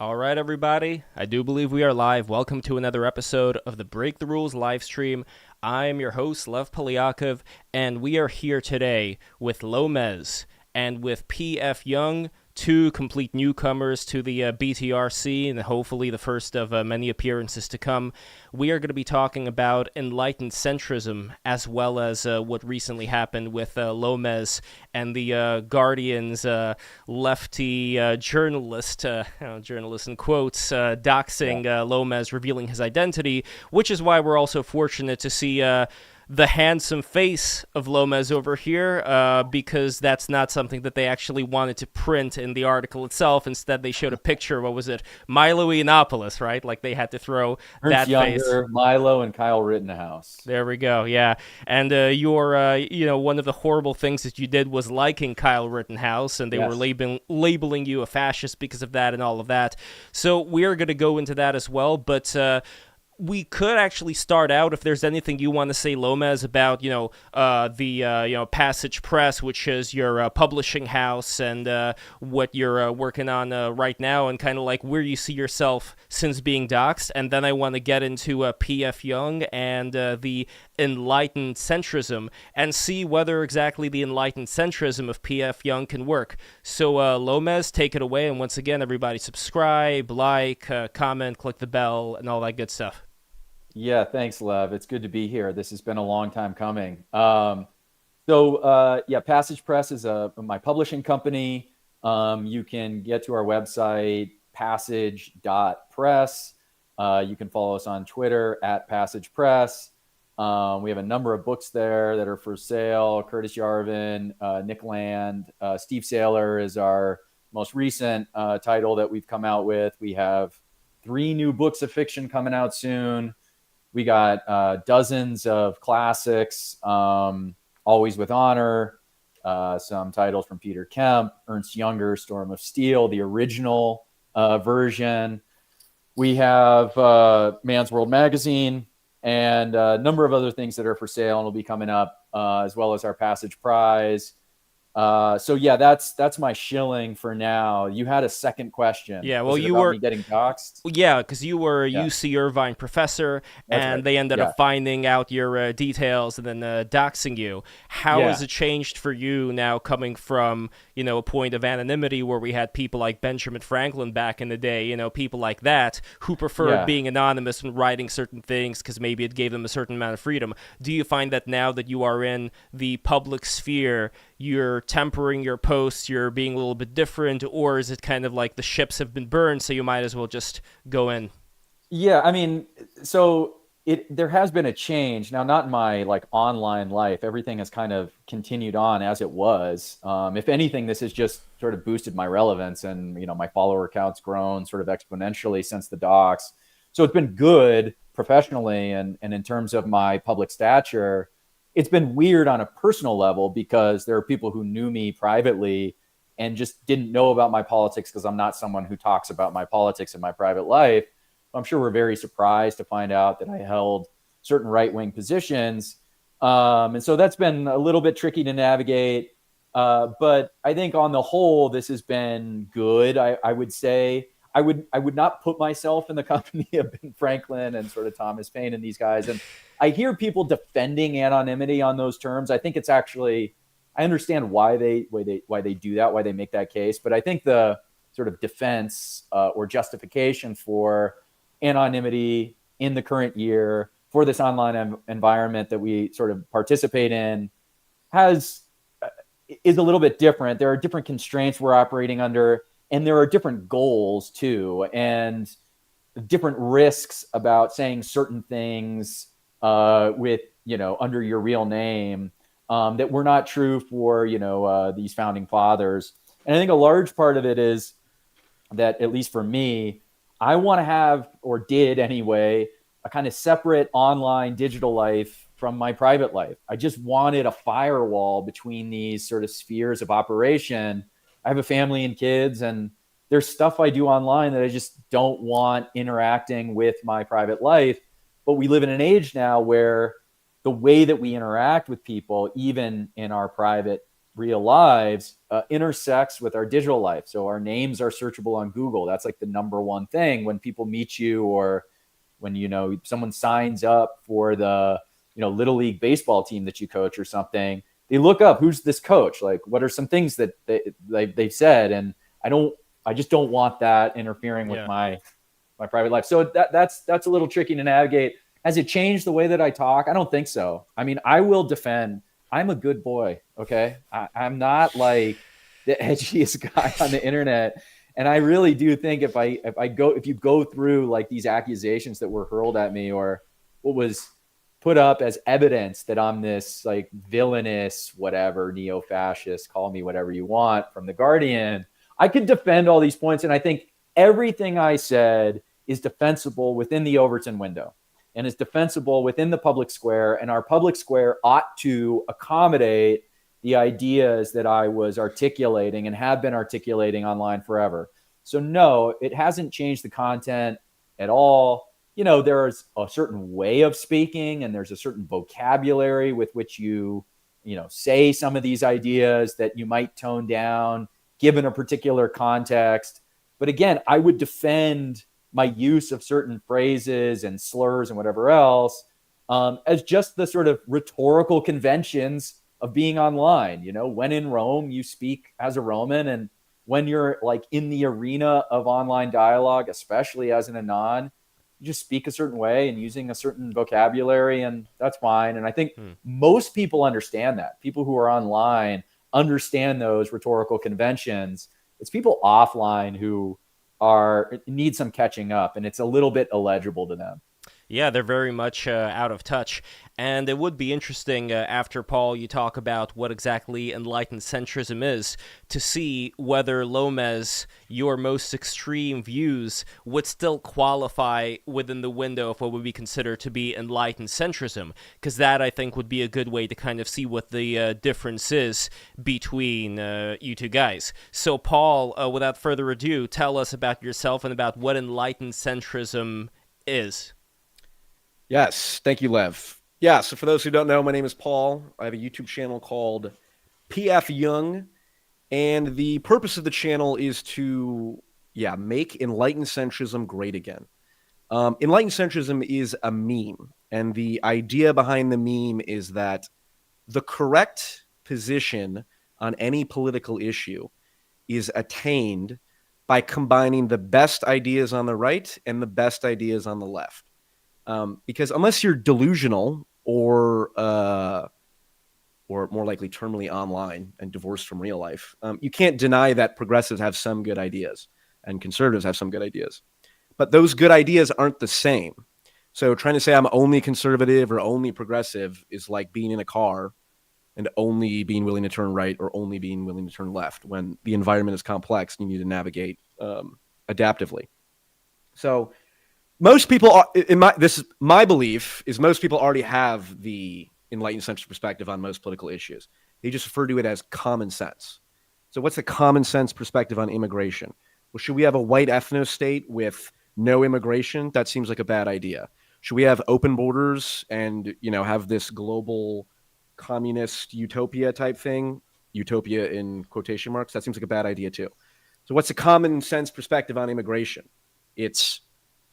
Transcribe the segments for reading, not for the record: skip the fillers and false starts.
All right, everybody. I do believe we are live. Welcome to another episode of the Break the Rules live stream. I'm your host, Lev Polyakov, and we are here today with Lomez and with PF Jung, two complete newcomers to the BTRC, and hopefully the first of many appearances to come. We are going to be talking about Enlightened Centrism, as well as what recently happened with Lomez and the Guardian's lefty journalist in quotes, doxing Lomez, revealing his identity, which is why we're also fortunate to see the handsome face of Lomez over here, because that's not something that they actually wanted to print in the article itself. Instead, they showed a picture. What was it? Milo Yiannopoulos, right? Like they had to throw that face. Younger, Milo, and Kyle Rittenhouse. There we go. Yeah, and one of the horrible things that you did was liking Kyle Rittenhouse, and they were labeling you a fascist because of that and all of that. So we are going to go into that as well, but we could actually start out, if there's anything you want to say, Lomez, about the Passage Press, which is your publishing house, and what you're working on right now, and kind of like where you see yourself since being doxxed. And then I want to get into PF Jung and the Enlightened Centrism, and see whether exactly the Enlightened Centrism of PF Jung can work. So Lomez, take it away, and once again, everybody subscribe, like, comment, click the bell, and all that good stuff. Yeah, thanks, Lev. It's good to be here. This has been a long time coming. Passage Press is my publishing company. You can get to our website, passage.press. You can follow us on Twitter at Passage Press. We have a number of books there that are for sale. Curtis Yarvin, Nick Land, Steve Saylor is our most recent title that we've come out with. We have 3 new books of fiction coming out soon. We got dozens of classics, Always with Honor, some titles from Peter Kemp, Ernst Junger, Storm of Steel, the original version. We have Man's World Magazine, and a number of other things that are for sale and will be coming up, as well as our Passage Prize. That's my shilling for now. You had a second question. Yeah, well, Was it you about were me getting doxxed? Yeah, because you were a UC Irvine professor, That's and right. they ended up finding out your details and then doxing you. How has it changed for you now, coming from a point of anonymity where we had people like Benjamin Franklin back in the day, people like that who preferred being anonymous and writing certain things because maybe it gave them a certain amount of freedom? Do you find that now that you are in the public sphere, you're tempering your posts, you're being a little bit different, or is it kind of like the ships have been burned, so you might as well just go in? Yeah, I mean, so there has been a change now, not in my online life. Everything has kind of continued on as it was. If anything, this has just sort of boosted my relevance, and my follower count's grown sort of exponentially since the docs. So it's been good professionally, and in terms of my public stature. It's been weird on a personal level because there are people who knew me privately and just didn't know about my politics because I'm not someone who talks about my politics in my private life. I'm sure we're very surprised to find out that I held certain right-wing positions. And so that's been a little bit tricky to navigate. But I think on the whole, this has been good. I would say I would not put myself in the company of Ben Franklin and sort of Thomas Paine and these guys. And I hear people defending anonymity on those terms. I think it's actually, I understand why they do that, why they make that case. But I think the sort of defense or justification for anonymity in the current year for this online environment that we sort of participate in is a little bit different. There are different constraints we're operating under, and there are different goals too, and different risks about saying certain things with under your real name that were not true for these founding fathers. And I think a large part of it is that, at least for me, I want to have, or did anyway, a kind of separate online digital life from my private life. I just wanted a firewall between these sort of spheres of operation. I have a family and kids, and there's stuff I do online that I just don't want interacting with my private life. But we live in an age now where the way that we interact with people, even in our private real lives intersects with our digital life. So our names are searchable on Google. That's like the number one thing when people meet you, or when, you know, someone signs up for the, you know, little league baseball team that you coach or something. They look up, who's this coach? Like, what are some things that they've said? And I just don't want that interfering with Yeah. my private life. So that's a little tricky to navigate. Has it changed the way that I talk? I don't think so. I mean, I will defend. I'm a good boy. Okay. I'm not like the edgiest guy on the internet. And I really do think if you go through like these accusations that were hurled at me, or what was put up as evidence that I'm this like villainous, whatever, neo-fascist, call me whatever you want, from The Guardian, I could defend all these points. And I think everything I said is defensible within the Overton window and is defensible within the public square. And our public square ought to accommodate the ideas that I was articulating and have been articulating online forever. So no, it hasn't changed the content at all. You know, there's a certain way of speaking and there's a certain vocabulary with which you know, say some of these ideas that you might tone down given a particular context. But again, I would defend my use of certain phrases and slurs and whatever else as just the sort of rhetorical conventions of being online. You know, when in Rome, you speak as a Roman. And when you're like in the arena of online dialogue, especially as an anon, you just speak a certain way and using a certain vocabulary, and that's fine. And I think most people understand that. People who are online understand those rhetorical conventions. It's people offline who need some catching up, and it's a little bit illegible to them. Yeah, they're very much out of touch. And it would be interesting, after, Paul, you talk about what exactly Enlightened Centrism is, to see whether, Lomez, your most extreme views would still qualify within the window of what would be considered to be Enlightened Centrism. Because that, I think, would be a good way to kind of see what the difference is between you two guys. So, Paul, without further ado, tell us about yourself and about what Enlightened Centrism is. Yes, thank you, Lev. Yeah, so for those who don't know, my name is Paul. I have a YouTube channel called PF Jung, and the purpose of the channel is to, make Enlightened Centrism great again. Enlightened Centrism is a meme, and the idea behind the meme is that the correct position on any political issue is attained by combining the best ideas on the right and the best ideas on the left. Because unless you're delusional or more likely terminally online and divorced from real life, you can't deny that progressives have some good ideas and conservatives have some good ideas. But those good ideas aren't the same. So trying to say I'm only conservative or only progressive is like being in a car and only being willing to turn right or only being willing to turn left when the environment is complex and you need to navigate adaptively. So most people are, my belief is most people already have the Enlightened Centrist perspective on most political issues. They just refer to it as common sense. So what's the common sense perspective on immigration? Well, should we have a white ethno state with no immigration? That seems like a bad idea. Should we have open borders and, have this global communist utopia type thing? Utopia in quotation marks. That seems like a bad idea too. So what's the common sense perspective on immigration? It's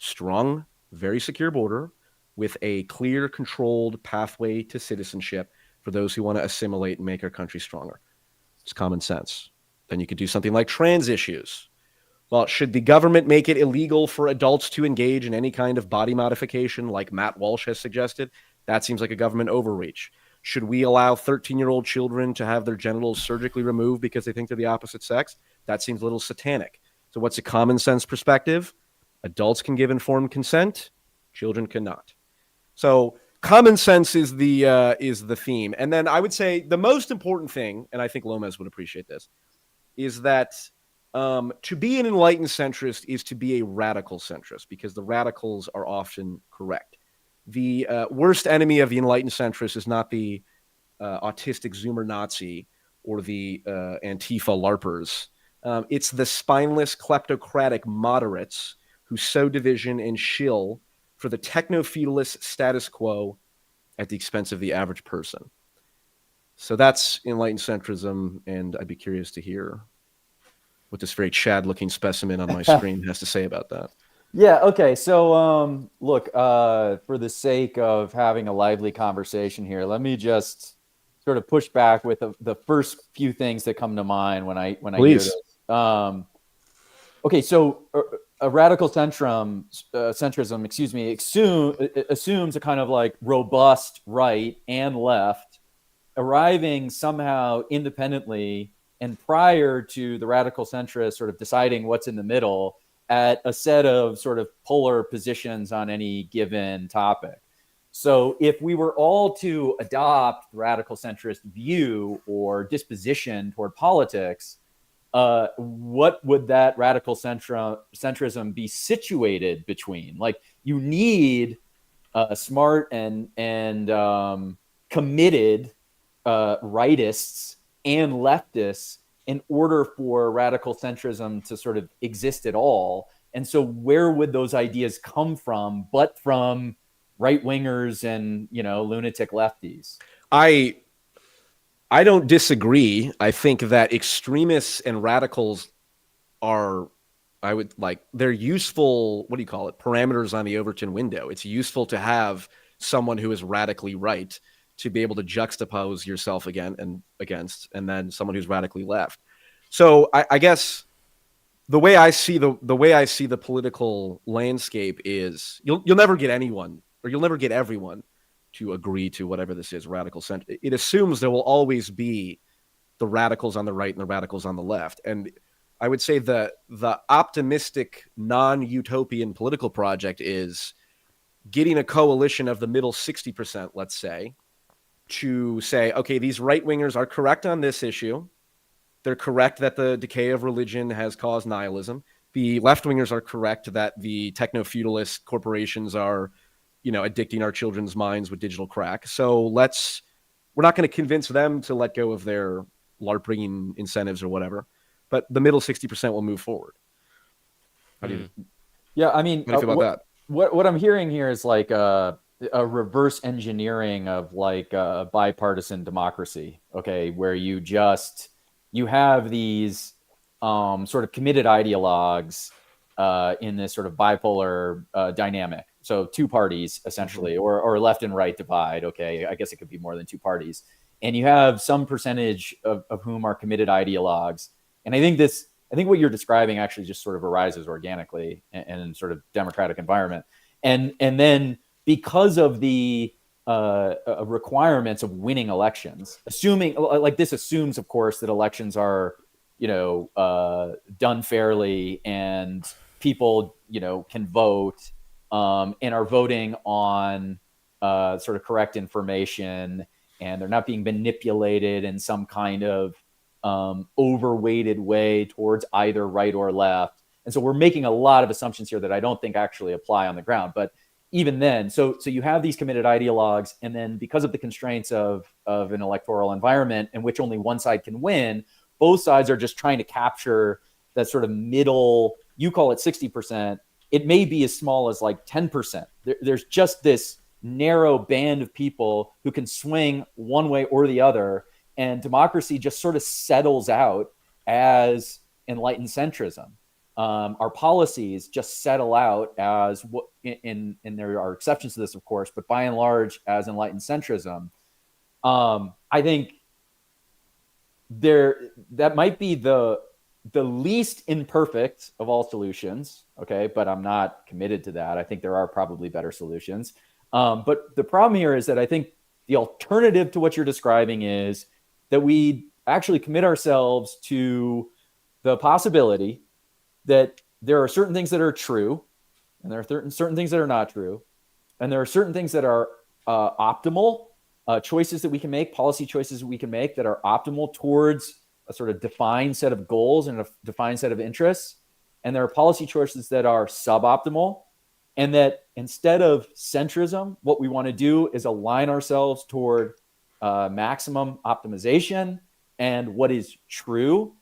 strong, very secure border with a clear, controlled pathway to citizenship for those who want to assimilate and make our country stronger. It's common sense. Then you could do something like trans issues. Well, should the government make it illegal for adults to engage in any kind of body modification like Matt Walsh has suggested? That seems like a government overreach. Should we allow 13-year-old children to have their genitals surgically removed because they think they're the opposite sex? That seems a little satanic. So what's a common sense perspective? Adults can give informed consent, children cannot. So common sense is the theme. And then I would say the most important thing, and I think Lomez would appreciate this, is that to be an enlightened centrist is to be a radical centrist, because the radicals are often correct. The worst enemy of the enlightened centrist is not the autistic Zoomer Nazi or the Antifa LARPers. It's the spineless kleptocratic moderates who sow division and shill for the techno-feudalist status quo at the expense of the average person. So that's enlightened centrism, and I'd be curious to hear what this very Chad-looking specimen on my screen has to say about that. Yeah. Okay. So, look, for the sake of having a lively conversation here, let me just sort of push back with the first few things that come to mind when I hear Please. this. Okay. So, a radical centrism, assumes a kind of like robust right and left arriving somehow independently and prior to the radical centrists sort of deciding what's in the middle at a set of sort of polar positions on any given topic. So if we were all to adopt the radical centrist view or disposition toward politics, what would that radical centrism be situated between? Like, you need smart and committed rightists and leftists in order for radical centrism to sort of exist at all. And so where would those ideas come from but from right wingers and, lunatic lefties? I don't disagree. I think that extremists and radicals are, they're useful, what do you call it, parameters on the Overton window. It's useful to have someone who is radically right to be able to juxtapose yourself against, and then someone who's radically left. So I guess the way I see the political landscape is you'll never get anyone, or you'll never get everyone to agree to whatever this is, radical center. It assumes there will always be the radicals on the right and the radicals on the left. And I would say the optimistic, non-utopian political project is getting a coalition of the middle 60%, let's say, to say, okay, these right-wingers are correct on this issue. They're correct that the decay of religion has caused nihilism. The left-wingers are correct that the techno-feudalist corporations are, addicting our children's minds with digital crack. So we're not going to convince them to let go of their LARP-bringing incentives or whatever, but the middle 60% will move forward. How do you feel about that? What I'm hearing here is like a reverse engineering of like a bipartisan democracy, okay, where you have these sort of committed ideologues in this sort of bipolar dynamic. So two parties essentially, or left and right divide. Okay, I guess it could be more than two parties. And you have some percentage of whom are committed ideologues. And I think what you're describing actually just sort of arises organically in sort of democratic environment. And then because of the requirements of winning elections, this assumes, of course, that elections are, done fairly and people, can vote and are voting on sort of correct information, and they're not being manipulated in some kind of overweighted way towards either right or left. And so we're making a lot of assumptions here that I don't think actually apply on the ground. But even then, so you have these committed ideologues, and then because of the constraints of an electoral environment in which only one side can win, both sides are just trying to capture that sort of middle, you call it 60%. It may be as small as like 10%. There's just this narrow band of people who can swing one way or the other. And democracy just sort of settles out as enlightened centrism. Our policies just settle out as what, and there are exceptions to this, of course, but by and large, as enlightened centrism. I think that might be the least imperfect of all solutions. Okay, but I'm not committed to that. I think there are probably better solutions. But the problem here is that I think the alternative to what you're describing is that we actually commit ourselves to the possibility that there are certain things that are true, and there are certain things that are not true, and there are certain things that are optimal choices that we can make, policy choices that we can make that are optimal towards a sort of defined set of goals and a defined set of interests, and there are policy choices that are suboptimal, and that instead of centrism, what we want to do is align ourselves toward maximum optimization and what is true.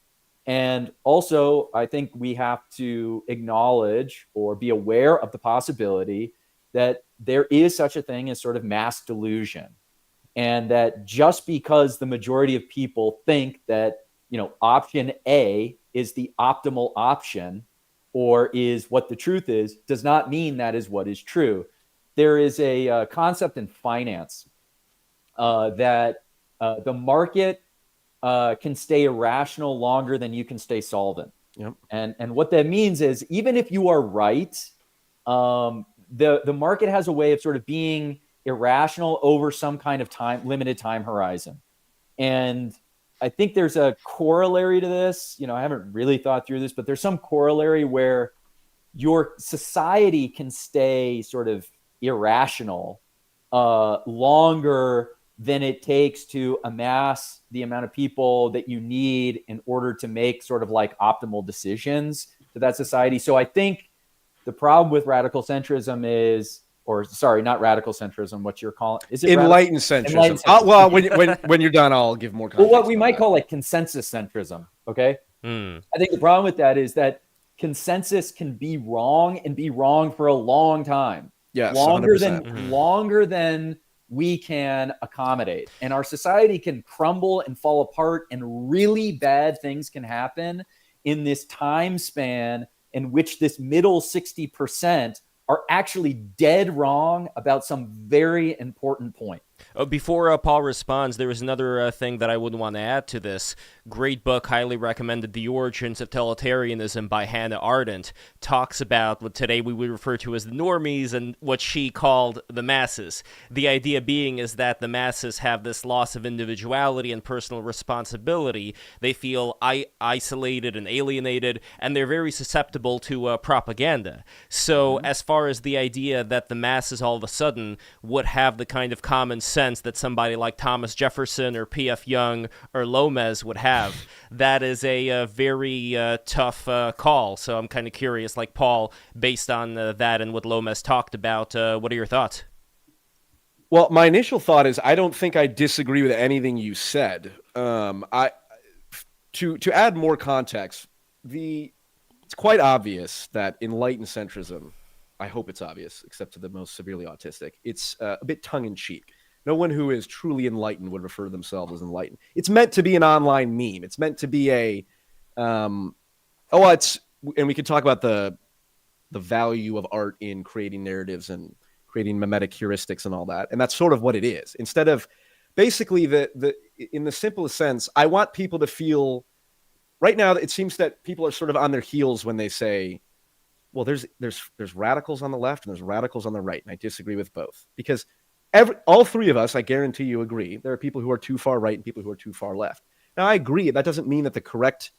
And also, I think we have to acknowledge or be aware of the possibility that there is such a thing as sort of mass delusion. and that just because the majority of people think that, option A is the optimal option or is what the truth is, does not mean that is what is true. There is a concept in finance that the market can stay irrational longer than you can stay solvent. Yep. And what that means is, even if you are right, the market has a way of sort of being irrational over some kind of limited time horizon. And I think there's a corollary to this. I haven't really thought through this, but there's some corollary where your society can stay sort of irrational longer than it takes to amass the amount of people that you need in order to make sort of like optimal decisions to that society. So I think the problem with radical centrism is, or sorry, not radical centrism, what you're calling, is it Enlightened Centrism? Enlightened centrism. Well, when you're done, I'll give more context. Well, what we might call like consensus centrism. Okay. I think the problem with that is that consensus can be wrong and be wrong for a long time. Yes, longer 100%. longer than we can accommodate. And our society can crumble and fall apart, and really bad things can happen in this time span in which this middle 60% are actually dead wrong about some very important point. Before Paul responds, there was another thing that I would want to add to this. Great book, highly recommended, The Origins of Totalitarianism by Hannah Arendt, talks about what today we would refer to as the normies and what she called the masses. The idea being is that the masses have this loss of individuality and personal responsibility. They feel isolated and alienated, and they're very susceptible to propaganda. So as far as the idea that the masses all of a sudden would have the kind of common sense that somebody like Thomas Jefferson or PF Jung or Lomez would have, that is a very tough call. So I'm kind of curious, like Paul, based on that and what Lomez talked about, what are your thoughts? Well, my initial thought is I don't think I disagree with anything you said. To add more context, it's quite obvious that Enlightened Centrism, I hope it's obvious, except to the most severely autistic, it's a bit tongue-in-cheek. No one who is truly enlightened would refer to themselves as enlightened. It's meant to be an online meme. It's meant to be and we could talk about the value of art in creating narratives and creating mimetic heuristics and all that. And that's sort of what it is. Instead of basically in the simplest sense, I want people to feel right now that it seems that people are sort of on their heels when they say, well, there's radicals on the left and there's radicals on the right. And I disagree with both because all three of us, I guarantee you, agree. There are people who are too far right and people who are too far left. Now, I agree. That doesn't mean that the correct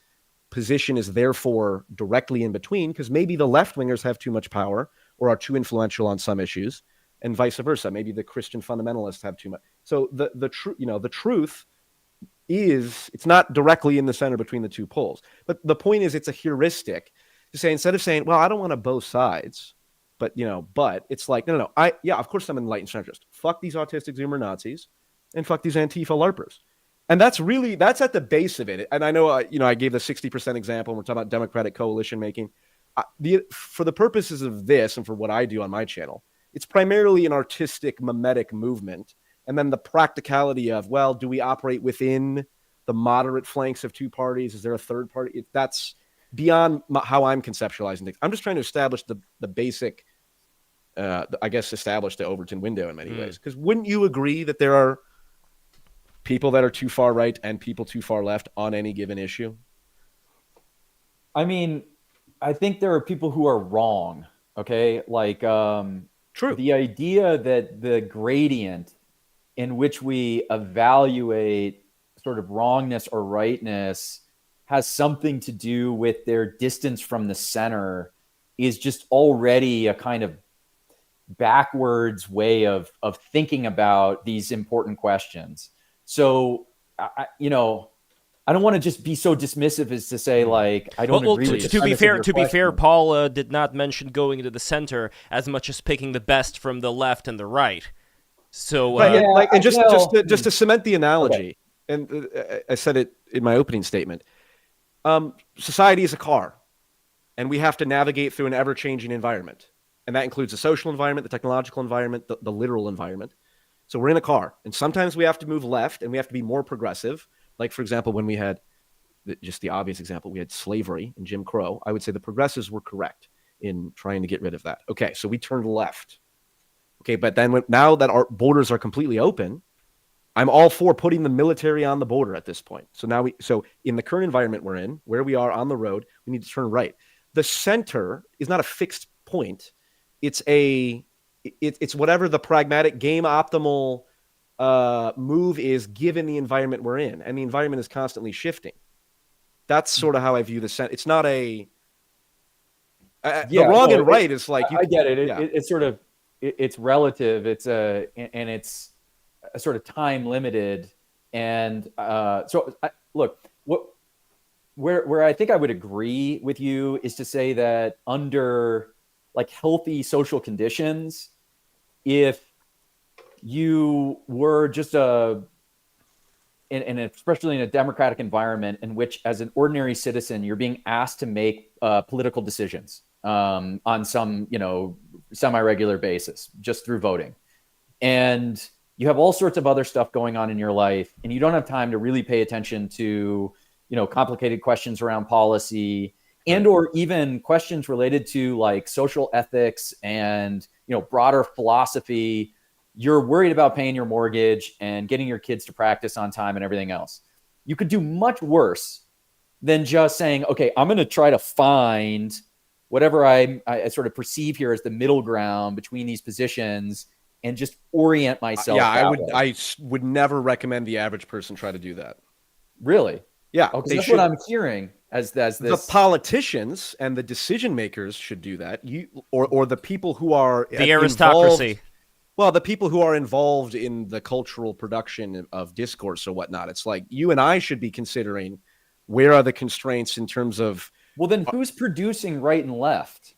position is therefore directly in between, because maybe the left-wingers have too much power or are too influential on some issues, and vice versa. Maybe the Christian fundamentalists have too much. So the truth is it's not directly in the center between the two poles. But the point is it's a heuristic to say, instead of saying, well, I don't want to both sides, but it's like, no. Of course I'm an enlightened centrist. Fuck these autistic Zoomer Nazis and fuck these Antifa LARPers. And that's at the base of it. And I know, I gave the 60% example, and we're talking about democratic coalition making. For the purposes of this and for what I do on my channel, it's primarily an artistic mimetic movement. And then the practicality of, well, do we operate within the moderate flanks of two parties? Is there a third party? That's beyond how I'm conceptualizing things. I'm just trying to establish the basic, establish the Overton window in many ways. Because wouldn't you agree that there are people that are too far right and people too far left on any given issue? I mean, I think there are people who are wrong. Okay. Like, true. The idea that the gradient in which we evaluate sort of wrongness or rightness has something to do with their distance from the center is just already a kind of backwards way of thinking about these important questions. So, I don't want to just be so dismissive as to say, like, I don't agree with to be fair, Paul did not mention going into the center as much as picking the best from the left and the right. So, just to cement the analogy, okay. And I said it in my opening statement. Society is a car, and we have to navigate through an ever-changing environment, and that includes the social environment, the technological environment, the literal environment. So we're in a car, and sometimes we have to move left, and we have to be more progressive. Like, for example, when we had just the obvious example, we had slavery and Jim Crow. I would say the progressives were correct in trying to get rid of that. Okay, so we turned left. Okay, but then now that our borders are completely open, I'm all for putting the military on the border at this point. So in the current environment we're in, where we are on the road, we need to turn right. The center is not a fixed point. It's whatever the pragmatic game optimal move is given the environment we're in, and the environment is constantly shifting. That's sort of how I view the center. It's not the wrong and right is like I get it. It's sort of it's relative. It's a sort of time limited, and look, where I think I would agree with you is to say that under like healthy social conditions, if you were just and especially in a democratic environment in which, as an ordinary citizen, you're being asked to make political decisions on some, semi-regular basis just through voting, and you have all sorts of other stuff going on in your life, and you don't have time to really pay attention to, complicated questions around policy and or even questions related to like social ethics and, broader philosophy. You're worried about paying your mortgage and getting your kids to practice on time and everything else. You could do much worse than just saying, okay, I'm going to try to find whatever I sort of perceive here as the middle ground between these positions and just orient myself. Yeah, I would never recommend the average person try to do that. Really? Yeah. That's what I'm hearing as this. The politicians and the decision makers should do that. Or the people who are the aristocracy. Well, the people who are involved in the cultural production of discourse or whatnot. It's like you and I should be considering where are the constraints in terms of. Well, then who's producing right and left?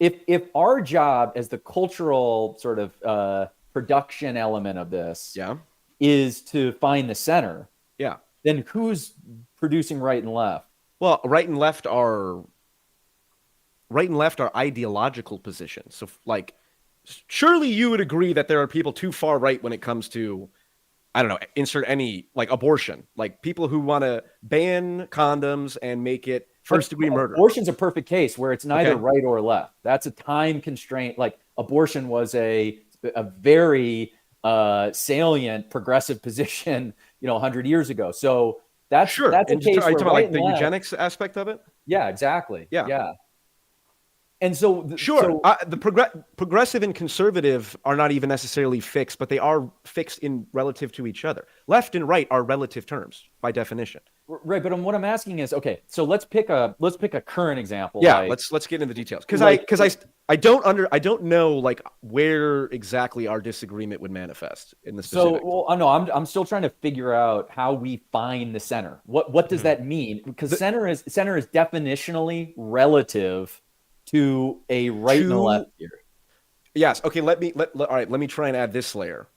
If our job as the cultural sort of production element of this is to find the center, then who's producing right and left? Well, right and left are ideological positions. So, like, surely you would agree that there are people too far right when it comes to, I don't know, insert any, like, abortion. Like, people who want to ban condoms and make it first-degree murder. Abortion's a perfect case where it's neither right or left. That's a time constraint. Like, abortion was a very salient progressive position, 100 years ago. So that's a case. Are you talking right like the eugenics aspect of it? Yeah, exactly. Yeah. And so, the progressive and conservative are not even necessarily fixed, but they are fixed in relative to each other. Left and right are relative terms by definition. Right, but what I'm asking is, okay, so let's pick a current example. Yeah, let's get into the details because I don't know like where exactly our disagreement would manifest in the specifics. I'm still trying to figure out how we find the center. What does that mean? Because center is definitionally relative to a right and a left here. Yes. Okay. Let me try and add this layer.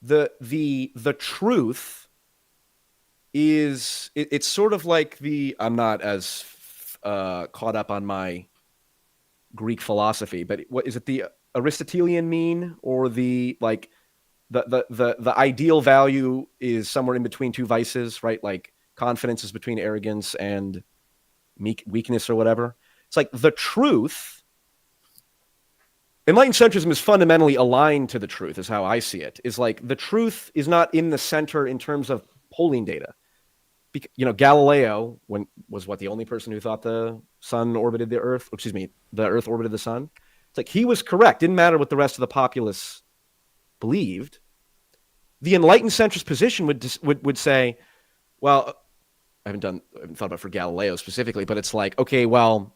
The truth is it's sort of like I'm not as caught up on my Greek philosophy, but what is it? The Aristotelian mean, or the ideal value is somewhere in between two vices, right? Like confidence is between arrogance and weakness or whatever. It's like the truth. Enlightened Centrism is fundamentally aligned to the truth, is how I see it. Is like the truth is not in the center in terms of polling data. Galileo was the only person who thought the sun orbited the Earth. Excuse me, the Earth orbited the sun. It's like he was correct. Didn't matter what the rest of the populace believed. The Enlightened Centrist position would say, well, I haven't thought about for Galileo specifically, but it's like, okay, well.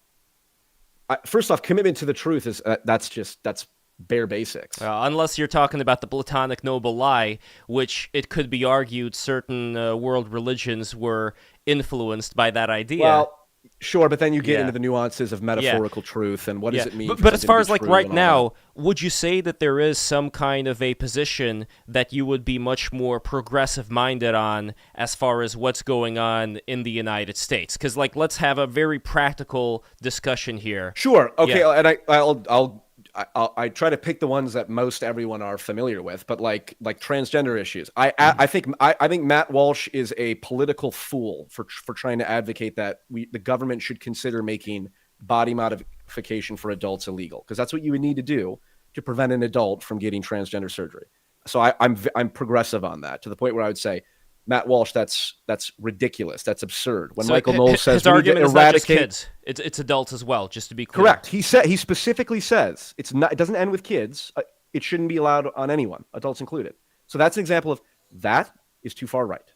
First off, commitment to the truth is that's bare basics. Unless you're talking about the Platonic noble lie, which it could be argued certain world religions were influenced by that idea. Well, sure, but then you get into the nuances of metaphorical truth and what does it mean. But as far as like right now, would you say that there is some kind of a position that you would be much more progressive-minded on as far as what's going on in the United States? Because let's have a very practical discussion here. Sure. Okay, and I'll I try to pick the ones that most everyone are familiar with, but like transgender issues. I think Matt Walsh is a political fool for trying to advocate that the government should consider making body modification for adults illegal, because that's what you would need to do to prevent an adult from getting transgender surgery. So I'm progressive on that, to the point where I would say, Matt Walsh, that's ridiculous. That's absurd. When So Michael Knowles says his argument is not just eradicate kids; it's adults as well. Just to be clear, correct. He specifically says it's not. It doesn't end with kids. It shouldn't be allowed on anyone, adults included. So that's an example of that is too far right.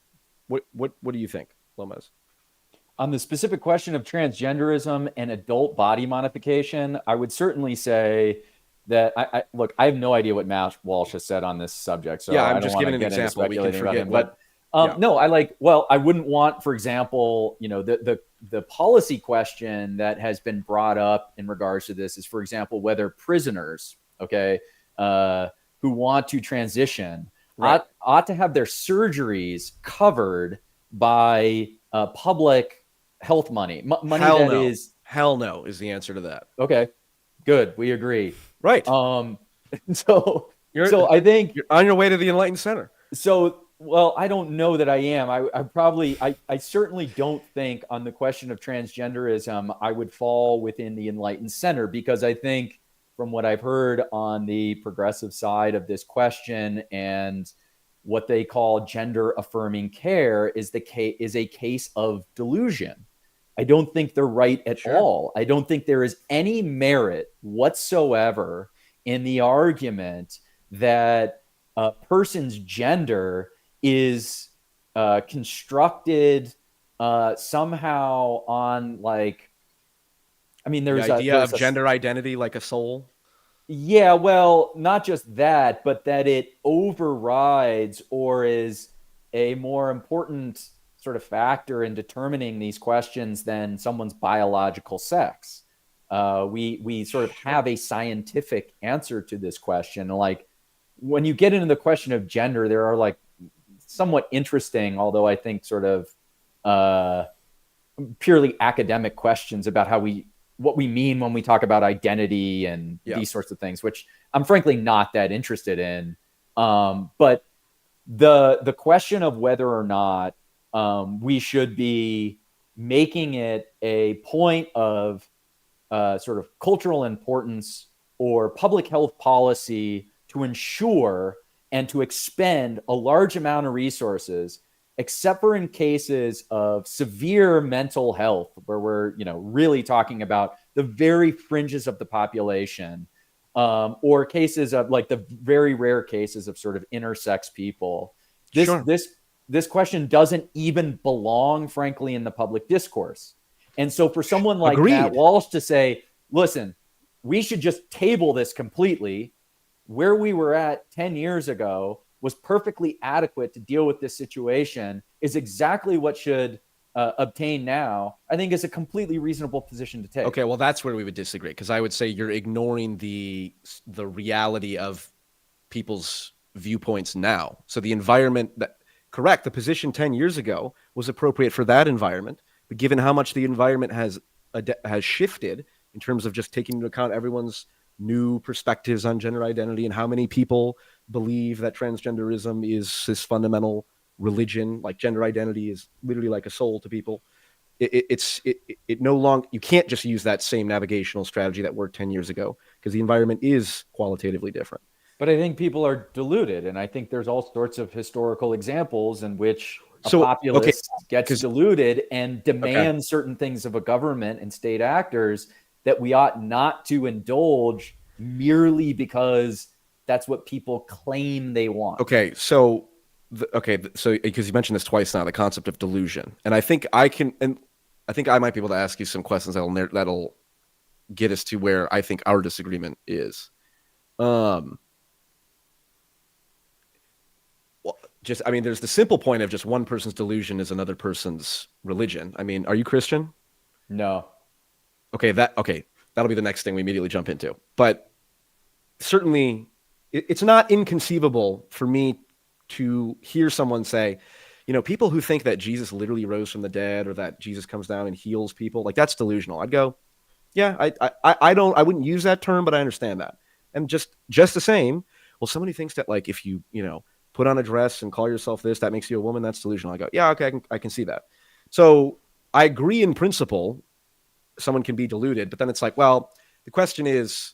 What do you think, Lomez? On the specific question of transgenderism and adult body modification, I would certainly say that I look. I have no idea what Matt Walsh has said on this subject, so yeah, I I'm don't just want giving to an get into example. We can speculating about forget him. what. But no, I wouldn't want, for example, the policy question that has been brought up in regards to this is, for example, whether prisoners, who want to transition ought to have their surgeries covered by public health money. Money Hell that no. is Hell no is the answer to that. okay. Good, we agree. Right. So I think you're on your way to the Enlightened Center. So, well, I don't know that I am. I certainly don't think on the question of transgenderism, I would fall within the Enlightened Center, because I think from what I've heard on the progressive side of this question and what they call gender affirming care is a case of delusion. I don't think they're right at all. I don't think there is any merit whatsoever in the argument that a person's gender is constructed somehow on there's the idea of gender identity like a soul. Yeah, well, not just that, but that it overrides or is a more important sort of factor in determining these questions than someone's biological sex. We sort of have a scientific answer to this question. Like, when you get into the question of gender, there are somewhat interesting, although I think sort of purely academic questions about what we mean when we talk about identity and these sorts of things, which I'm frankly not that interested in. But the question of whether or not we should be making it a point of sort of cultural importance or public health policy to ensure and to expend a large amount of resources, except for in cases of severe mental health, where we're really talking about the very fringes of the population, or cases of the very rare cases of sort of intersex people. This question doesn't even belong, frankly, in the public discourse. And so for someone like Matt Walsh to say, listen, we should just table this completely, where we were at 10 years ago was perfectly adequate to deal with this situation, is exactly what should obtain now, I think is a completely reasonable position to take. Okay, well, that's where we would disagree, because I would say you're ignoring the reality of people's viewpoints now. So the environment the position 10 years ago was appropriate for that environment, but given how much the environment has shifted in terms of just taking into account everyone's new perspectives on gender identity and how many people believe that transgenderism is this fundamental religion, like gender identity is literally like a soul to people. It no longer, you can't just use that same navigational strategy that worked 10 years ago, because the environment is qualitatively different. But I think people are deluded, and I think there's all sorts of historical examples in which a populace gets deluded and demands certain things of a government and state actors that we ought not to indulge merely because that's what people claim they want. So because you mentioned this twice now, the concept of delusion, and I think I might be able to ask you some questions that'll get us to where I think our disagreement is. There's the simple point of just one person's delusion is another person's religion. I mean, are you Christian? No. Okay, that'll be the next thing we immediately jump into. But certainly, it's not inconceivable for me to hear someone say, people who think that Jesus literally rose from the dead or that Jesus comes down and heals people, that's delusional. I'd go, yeah, I wouldn't use that term, but I understand that. And just the same, well, somebody thinks that like if you put on a dress and call yourself this, that makes you a woman. That's delusional. I go, yeah, okay, I can see that. So I agree in principle, someone can be deluded, but then it's like, well, the question is,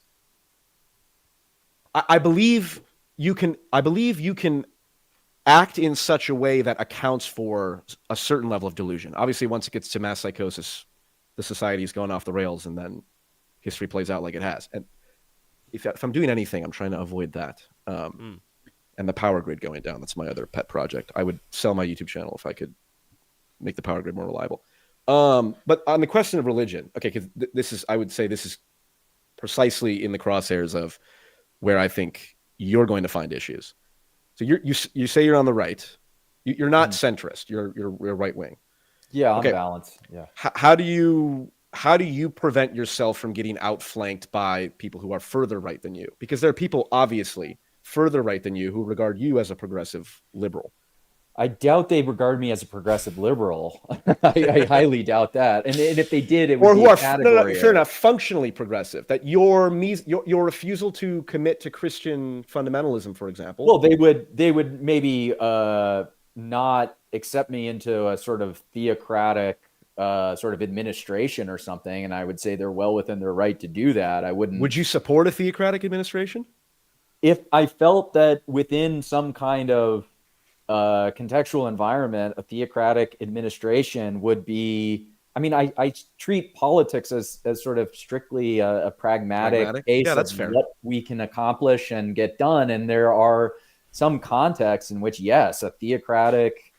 I believe you can act in such a way that accounts for a certain level of delusion. Obviously, once it gets to mass psychosis, the society is going off the rails, and then history plays out like it has. And if I'm doing anything, I'm trying to avoid that. And the power grid going down. That's my other pet project. I would sell my YouTube channel if I could make the power grid more reliable. But on the question of religion, okay, because I would say this is precisely in the crosshairs of where I think you're going to find issues. So you say you're on the right. You're not centrist. You're right wing. Yeah, on okay. balance. Yeah. How do you prevent yourself from getting outflanked by people who are further right than you? Because there are people obviously further right than you who regard you as a progressive liberal. I doubt they regard me as a progressive liberal. I highly doubt that. And if they did, it would be a category. Fair enough, functionally progressive. That your refusal to commit to Christian fundamentalism, for example. Well, they would maybe not accept me into a sort of theocratic sort of administration or something, and I would say they're well within their right to do that. I wouldn't. Would you support a theocratic administration? If I felt that within some kind of contextual environment, a theocratic administration would be. I mean, I treat politics as sort of strictly a pragmatic case that's of fair. What we can accomplish and get done. And there are some contexts in which, yes, a theocratic,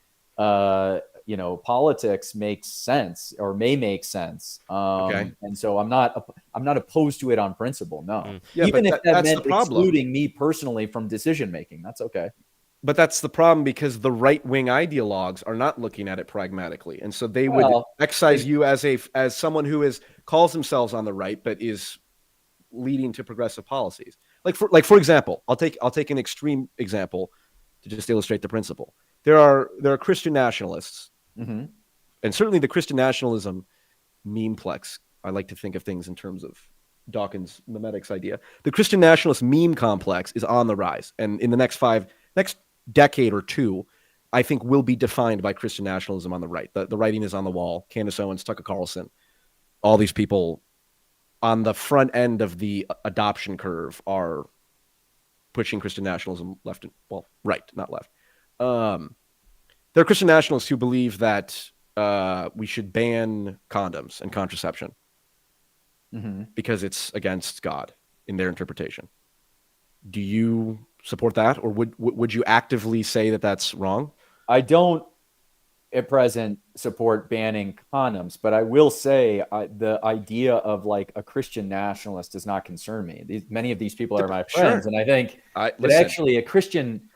politics makes sense or may make sense. Okay. And so I'm not opposed to it on principle. No, Yeah, even if that meant problem. excluding me personally from decision making, that's okay. But that's the problem, because the right-wing ideologues are not looking at it pragmatically, and so they would excise you as someone who calls themselves on the right but is leading to progressive policies. Like for example, I'll take an extreme example to just illustrate the principle. There are Christian nationalists, and certainly the Christian nationalism memeplex. I like to think of things in terms of Dawkins' memetics idea. The Christian nationalist meme complex is on the rise, and in the next decade or two, I think will be defined by Christian nationalism on the right. The writing is on the wall. Candace Owens, Tucker Carlson, all these people on the front end of the adoption curve are pushing Christian nationalism right, not left. There are Christian nationalists who believe that we should ban condoms and contraception because it's against God in their interpretation. Do you support that, or would you actively say that that's wrong? I don't at present support banning condoms, but I will say the idea of like a Christian nationalist does not concern me. Many of these people are my friends, and I think that actually a Christian,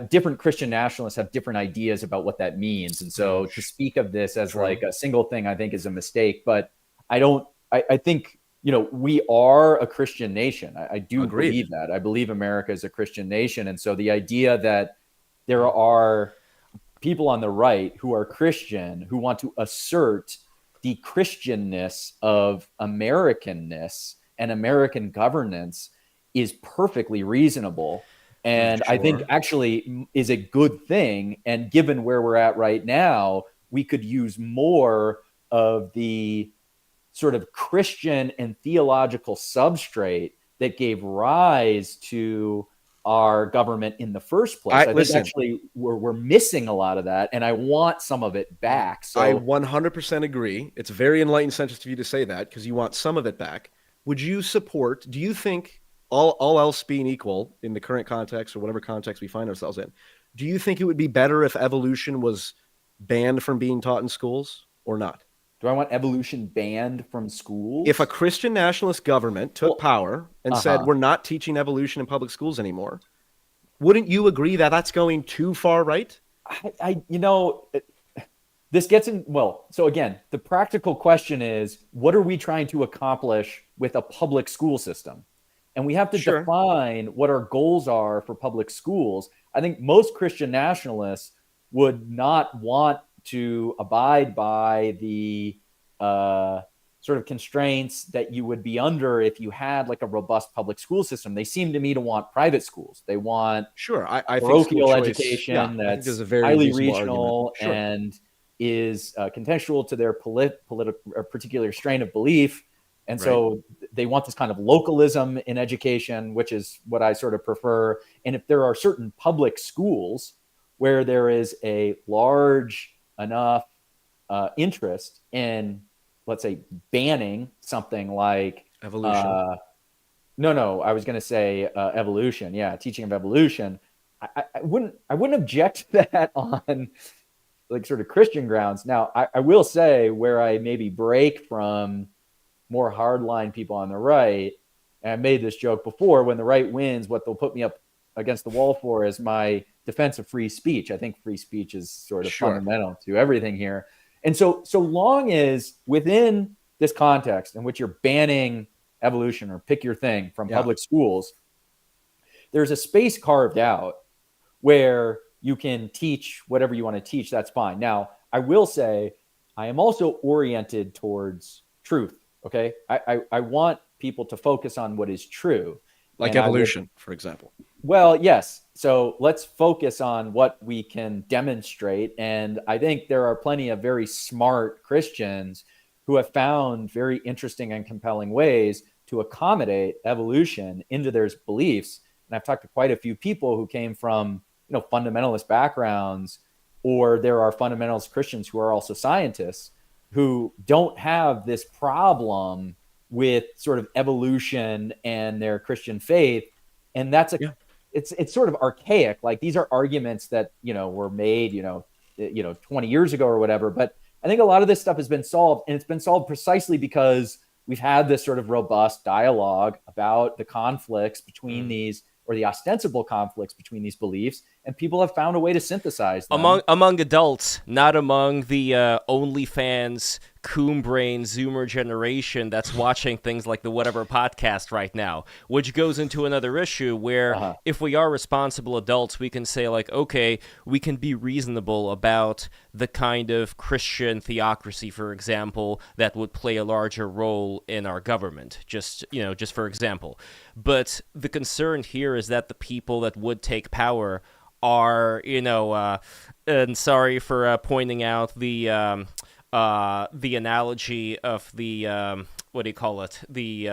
different Christian nationalists have different ideas about what that means, and so to speak of this as like a single thing, I think is a mistake. But I think. We are a Christian nation. I do believe that. I believe America is a Christian nation. And so the idea that there are people on the right who are Christian who want to assert the Christianness of Americanness and American governance is perfectly reasonable. And I think actually is a good thing. And given where we're at right now, we could use more of the sort of Christian and theological substrate that gave rise to our government in the first place. I think actually we're missing a lot of that, and I want some of it back. So I 100% agree. It's very enlightened centrist of you to say that, because you want some of it back. Would you support, do you think, all else being equal in the current context or whatever context we find ourselves in, do you think it would be better if evolution was banned from being taught in schools or not? Do I want evolution banned from schools? If a Christian nationalist government took power and said, we're not teaching evolution in public schools anymore, wouldn't you agree that that's going too far right? This gets in. Well, so again, the practical question is, what are we trying to accomplish with a public school system? And we have to define what our goals are for public schools. I think most Christian nationalists would not want to abide by the sort of constraints that you would be under if you had like a robust public school system. They seem to me to want private schools. They want Sure. I think parochial school choice, education I think there's that's a very highly reasonable argument. regional Sure. and is contextual to their particular strain of belief. And so they want this kind of localism in education, which is what I sort of prefer. And if there are certain public schools where there is a large enough interest in, let's say, banning something like Evolution. I was going to say evolution. Yeah, teaching of evolution. I wouldn't object to that on like sort of Christian grounds. Now, I will say where I maybe break from more hardline people on the right, and I made this joke before, when the right wins, what they'll put me up against the wall for is my defense of free speech. I think free speech is sort of fundamental to everything here. And so long as within this context in which you're banning evolution or pick your thing from public schools, there's a space carved out where you can teach whatever you want to teach. That's fine. Now, I will say I am also oriented towards truth. Okay. I want people to focus on what is true. Like evolution, for example. Well, yes. So let's focus on what we can demonstrate. And I think there are plenty of very smart Christians who have found very interesting and compelling ways to accommodate evolution into their beliefs. And I've talked to quite a few people who came from, fundamentalist backgrounds, or there are fundamentalist Christians who are also scientists who don't have this problem with sort of evolution and their Christian faith. And that's it's sort of archaic. Like, these are arguments that, were made, 20 years ago or whatever. But I think a lot of this stuff has been solved, and it's been solved precisely because we've had this sort of robust dialogue about the conflicts between these, or the ostensible conflicts between these beliefs, and people have found a way to synthesize them. Among adults, not among the OnlyFans, coon-brain Zoomer generation that's watching things like the Whatever podcast right now, which goes into another issue where if we are responsible adults, we can say, like, okay, we can be reasonable about the kind of Christian theocracy, for example, that would play a larger role in our government, just for example. But the concern here is that the people that would take power are, and sorry for pointing out the analogy of the what do you call it? The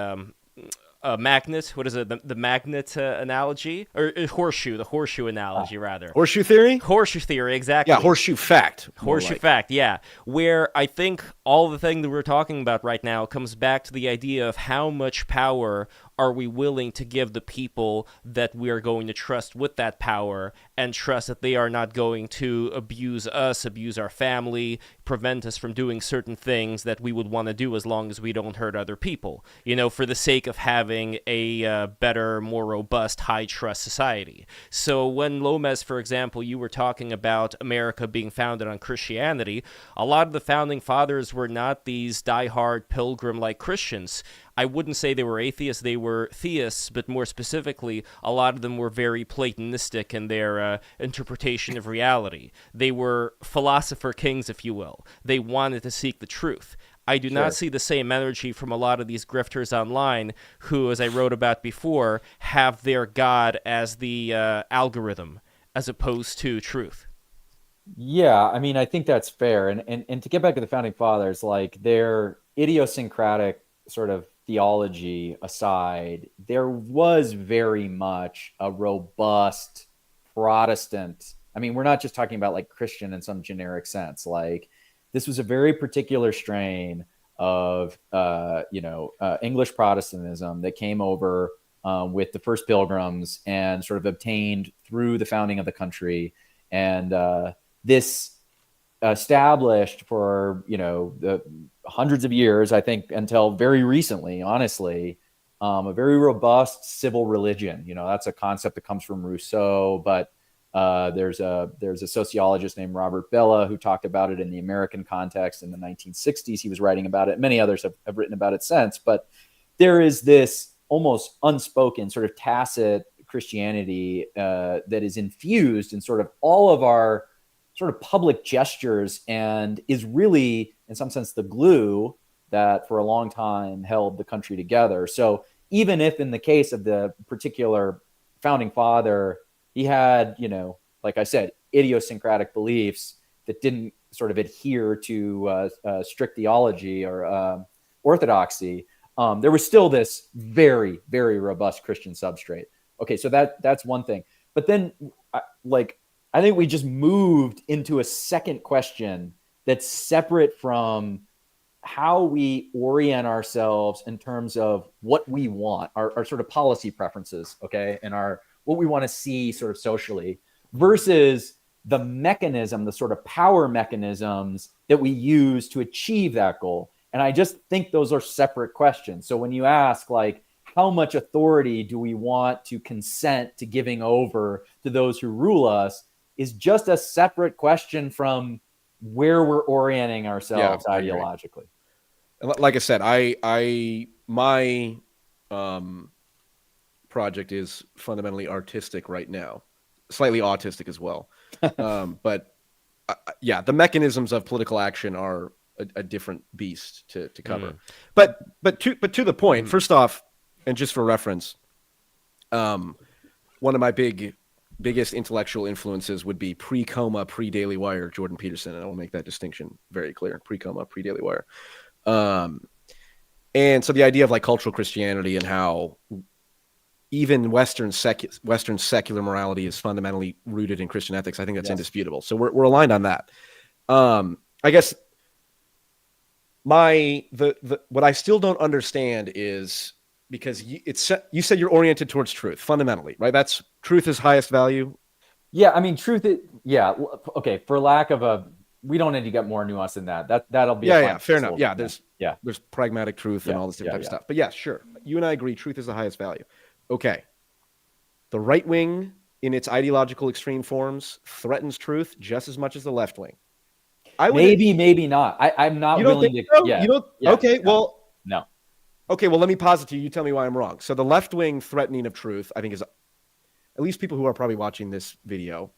magnet. What is it? The magnet analogy, or horseshoe? The horseshoe analogy, rather. Horseshoe theory. Horseshoe theory, exactly. Yeah, horseshoe fact. Horseshoe fact, yeah. Where I think all the thing that we're talking about right now comes back to the idea of how much power are we willing to give the people that we are going to trust with that power, and trust that they are not going to abuse us, abuse our family, prevent us from doing certain things that we would want to do as long as we don't hurt other people, for the sake of having a better, more robust, high-trust society. So when Lomez, for example, you were talking about America being founded on Christianity, a lot of the founding fathers were not these diehard pilgrim-like Christians. I wouldn't say they were atheists, they were theists, but more specifically, a lot of them were very Platonistic in their interpretation of reality. They were philosopher kings, if you will. They wanted to seek the truth. I do not see the same energy from a lot of these grifters online who, as I wrote about before, have their God as the algorithm as opposed to truth. Yeah, I mean, I think that's fair. And to get back to the founding fathers, like, their idiosyncratic sort of theology aside, there was very much a robust Protestant. I mean, we're not just talking about like Christian in some generic sense. Like, this was a very particular strain of, English Protestantism that came over with the first pilgrims and sort of obtained through the founding of the country. And this established for, the hundreds of years, I think, until very recently, honestly, a very robust civil religion. That's a concept that comes from Rousseau, but there's a sociologist named Robert Bellah who talked about it in the American context in the 1960s. He was writing about it. Many others have written about it since, but there is this almost unspoken sort of tacit Christianity that is infused in sort of all of our sort of public gestures, and is really, in some sense, the glue that for a long time held the country together. So even if in the case of the particular founding father, he had, like I said, idiosyncratic beliefs that didn't sort of adhere to strict theology or orthodoxy, there was still this very, very robust Christian substrate. Okay, so that's one thing. But then, I think we just moved into a second question that's separate from how we orient ourselves in terms of what we want, our sort of policy preferences, okay, and what we want to see sort of socially, versus the mechanism, the sort of power mechanisms that we use to achieve that goal. And I just think those are separate questions. So when you ask, like, how much authority do we want to consent to giving over to those who rule us, is just a separate question from where we're orienting ourselves ideologically. Like I said, my project is fundamentally artistic right now, slightly autistic as well. But the mechanisms of political action are a different beast to cover. But to the point, first off, and just for reference, one of my biggest intellectual influences would be pre-coma, pre-Daily Wire, Jordan Peterson, and I will make that distinction very clear: pre-coma, pre-Daily Wire. And so the idea of like cultural Christianity and how even Western secular morality is fundamentally rooted in Christian ethics, I think that's indisputable. So we're aligned on that. I guess what I still don't understand is, because you said you're oriented towards truth fundamentally, right? That's truth is highest value. Yeah, I mean, truth is, okay, for lack of we don't need to get more nuanced than that. That'll be fair enough. Yeah, there's pragmatic truth and all this different type of stuff. But yeah, sure. You and I agree truth is the highest value. Okay. The right wing in its ideological extreme forms threatens truth just as much as the left wing. Maybe not. I'm not willing to. So? You don't? Okay. Well, no. Okay. Well, let me posit to you. You tell me why I'm wrong. So the left wing threatening of truth, I think, is, at least people who are probably watching this video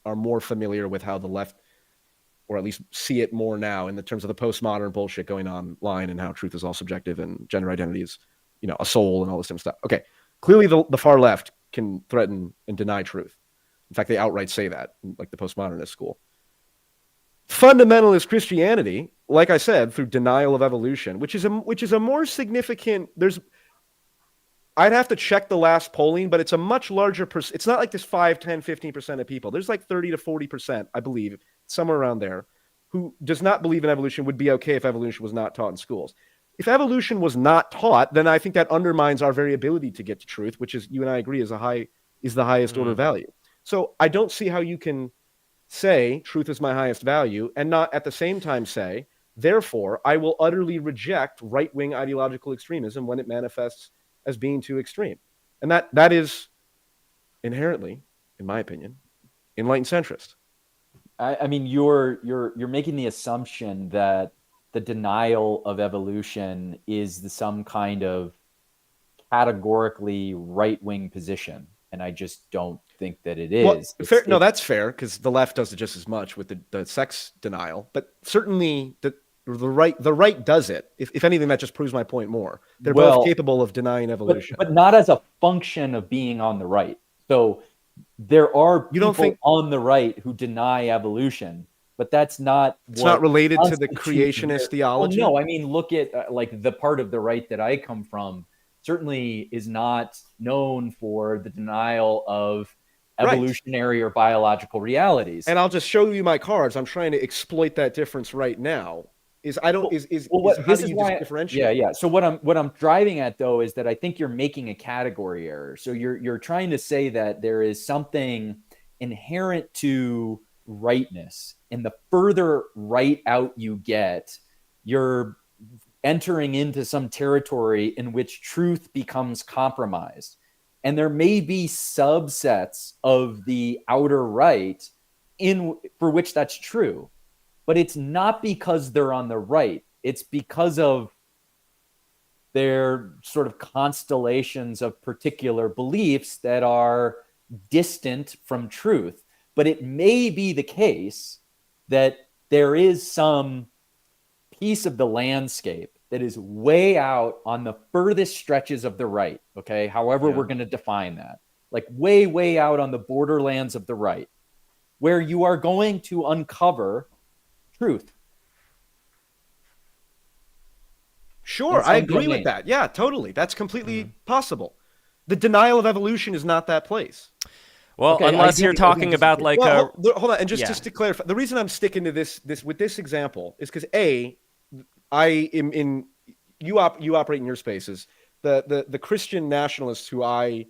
are more familiar with how the left, or at least see it more now in the terms of the postmodern bullshit going online and how truth is all subjective and gender identity is, a soul and all this different stuff. Okay. Clearly the far left can threaten and deny truth. In fact, they outright say that, like the postmodernist school. Fundamentalist Christianity, like I said, through denial of evolution, which is a more significant, I'd have to check the last polling, but it's a much larger it's not like this 5, 10, 15% of people. There's like 30 to 40%, I believe, somewhere around there, who does not believe in evolution, would be okay if evolution was not taught in schools. If evolution was not taught, then I think that undermines our very ability to get to truth, which is, you and I agree, is the highest order value. So I don't see how you can say truth is my highest value and not at the same time say, therefore, I will utterly reject right-wing ideological extremism when it manifests as being too extreme. And that is inherently, in my opinion, enlightened centrist. I mean, you're making the assumption that the denial of evolution is some kind of categorically right-wing position, and I just don't think that it is. No, that's fair, because the left does it just as much with the sex denial, but certainly the right does it. If anything, that just proves my point more. They're both capable of denying evolution, but not as a function of being on the right. So there are people on the right who deny evolution, but that's not. It's not related to the creationist theology. Well, no, I mean, look at like the part of the right that I come from. Certainly is not known for the denial of evolutionary or biological realities. And I'll just show you my cards. I'm trying to exploit that difference right now. Differentiate? Yeah. So what I'm driving at, though, is that I think you're making a category error. So you're trying to say that there is something inherent to rightness, and the further right out you get, you're entering into some territory in which truth becomes compromised. And there may be subsets of the outer right for which that's true. But it's not because they're on the right. It's because of their sort of constellations of particular beliefs that are distant from truth. But it may be the case that there is some piece of the landscape that is way out on the furthest stretches of the right, okay? However, we're going to define that. Like way, way out on the borderlands of the right, where you are going to uncover truth. Sure, I agree with that. Yeah, totally. That's completely possible. The denial of evolution is not that place. Well, Okay, unless you're talking about like hold on, and just to clarify, the reason I'm sticking to this with this example is because I am in you operate in your spaces. The Christian nationalists who I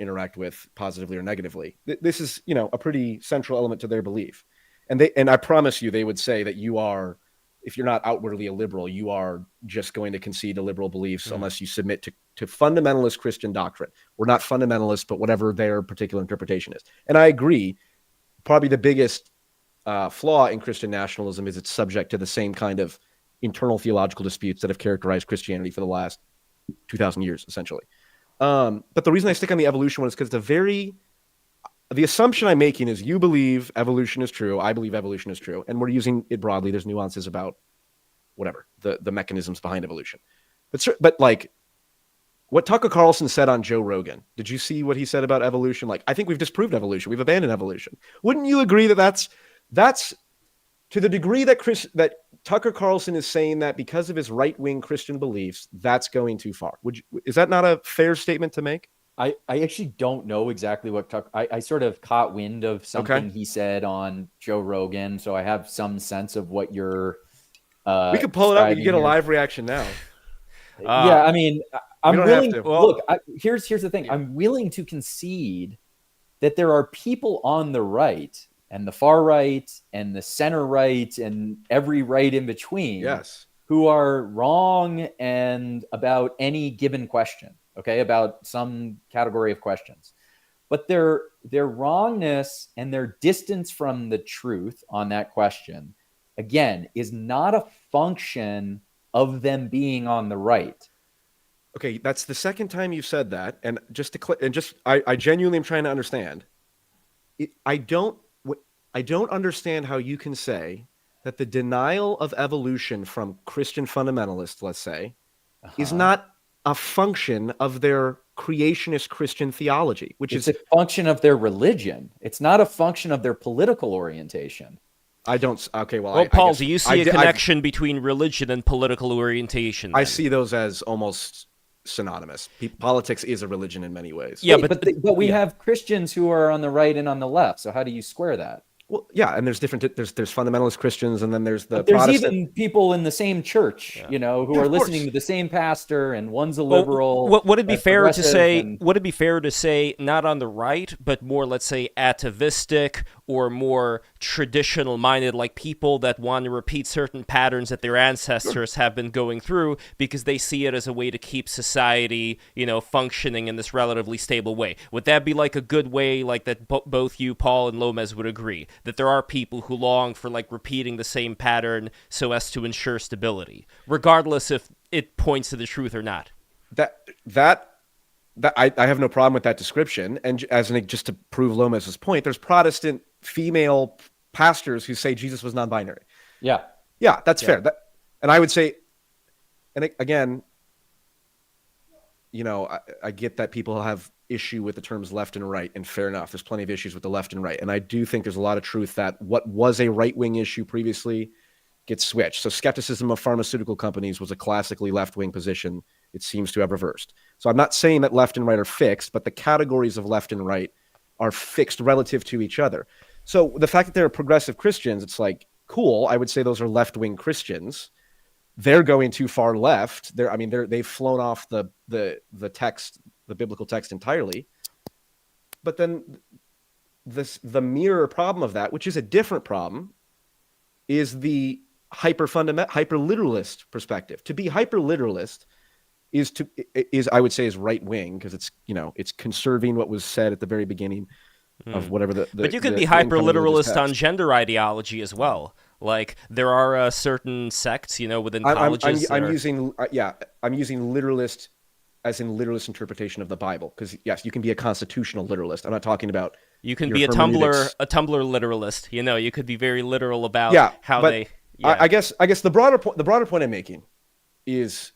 interact with positively or negatively, this is a pretty central element to their belief, and I promise you they would say that you are, if you're not outwardly a liberal, you are just going to concede to liberal beliefs unless you submit to fundamentalist Christian doctrine. We're not fundamentalists, but whatever their particular interpretation is. And I agree, probably the biggest flaw in Christian nationalism is it's subject to the same kind of internal theological disputes that have characterized Christianity for the last 2,000 years, essentially. But the reason I stick on the evolution one is because the assumption I'm making is you believe evolution is true. I believe evolution is true. And we're using it broadly. There's nuances about the mechanisms behind evolution. But like what Tucker Carlson said on Joe Rogan, did you see what he said about evolution? Like, I think we've disproved evolution. We've abandoned evolution. Wouldn't you agree that that's to the degree that Tucker Carlson is saying that because of his right-wing Christian beliefs, that's going too far? Is that not a fair statement to make? I actually don't know exactly what Tucker. I sort of caught wind of something he said on Joe Rogan, so I have some sense of what you're. We can pull it up. We can get a live reaction now. Yeah, I mean, I'm willing. Well, look, here's the thing. I'm willing to concede that there are people on the right and the far right and the center right and every right in between. Yes. Who are wrong and about any given question. Okay, about some category of questions. But their wrongness and their distance from the truth on that question, again, is not a function of them being on the right. Okay, that's the second time you've said that, and I genuinely am trying to understand. I don't understand how you can say that the denial of evolution from Christian fundamentalists, let's say, is not a function of their creationist Christian theology, which is a function of their religion. It's not a function of their political orientation. I don't. Okay, well, Paul, do you see a connection between religion and political orientation? Then? I see those as almost synonymous. Politics is a religion in many ways. Yeah, but we have Christians who are on the right and on the left. So how do you square that? Well, yeah, and there's fundamentalist Christians, and then there's the there's even people in the same church, who are listening to the same pastor, and one's a liberal. Would it be fair to say? Would it be fair to say not on the right, but more, let's say, atavistic or more traditional-minded, like people that want to repeat certain patterns that their ancestors have been going through because they see it as a way to keep society, functioning in this relatively stable way? Would that be like a good way, like that both you, Paul, and Lomez would agree? That there are people who long for like repeating the same pattern so as to ensure stability, regardless if it points to the truth or not. That I have no problem with that description. And just to prove Lomez's point, there's Protestant female pastors who say Jesus was non-binary. Yeah, that's fair. And I would say, and again, I get that people have issue with the terms left and right, and fair enough. There's plenty of issues with the left and right. And I do think there's a lot of truth that what was a right-wing issue previously gets switched. So skepticism of pharmaceutical companies was a classically left-wing position. It seems to have reversed. So I'm not saying that left and right are fixed, but the categories of left and right are fixed relative to each other. So the fact that there are progressive Christians, it's like, cool. I would say those are left-wing Christians. They're going too far left. They've flown off the text, the biblical text entirely. But then the mirror problem of that, which is a different problem, is the hyper-literalist perspective. To be hyper-literalist is I would say is right-wing, because it's conserving what was said at the very beginning of whatever but you can be hyper-literalist on gender ideology as well. Like there are certain sects, within colleges. I'm using literalist as in literalist interpretation of the Bible, because yes, you can be a constitutional literalist. I'm not talking about you can be a Tumblr literalist. You could be very literal about how they. Yeah. I guess the broader point I'm making is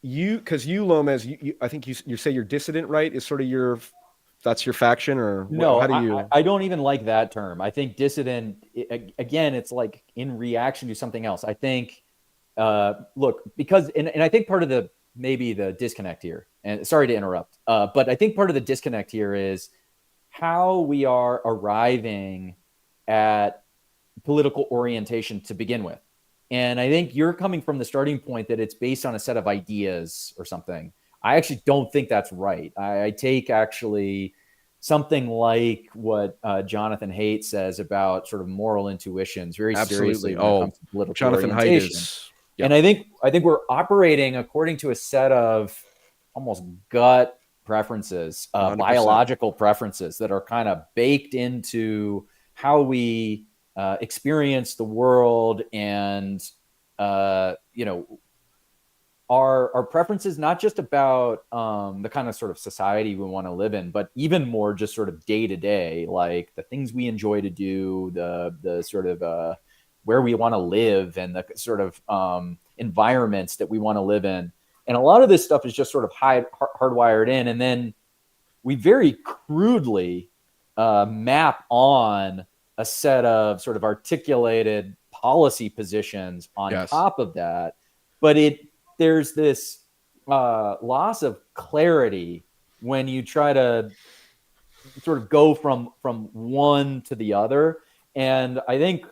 because you Lomez, I think you say you're dissident, right? Is sort of that's your faction, or No, how do you? I don't even like that term. I think dissident, again, it's like in reaction to something else. I think, look, because, and I think part of maybe the disconnect here, and sorry to interrupt, but I think part of the disconnect here is how we are arriving at political orientation to begin with. And I think you're coming from the starting point that it's based on a set of ideas or something. I actually don't think that's right. I take actually something like what Jonathan Haidt says about sort of moral intuitions very seriously when it comes to political Jonathan orientation. Haidt is, yeah. And I think we're operating according to a set of almost gut preferences, biological preferences that are kind of baked into how we experience the world, and our preferences, not just about the kind of sort of society we want to live in, but even more just sort of day to day, like the things we enjoy to do, the sort of where we want to live, and the sort of environments that we want to live in. And a lot of this stuff is just sort of hardwired in, and then we very crudely map on a set of sort of articulated policy positions on top of that. But there's this loss of clarity when you try to sort of go from one to the other. And I think,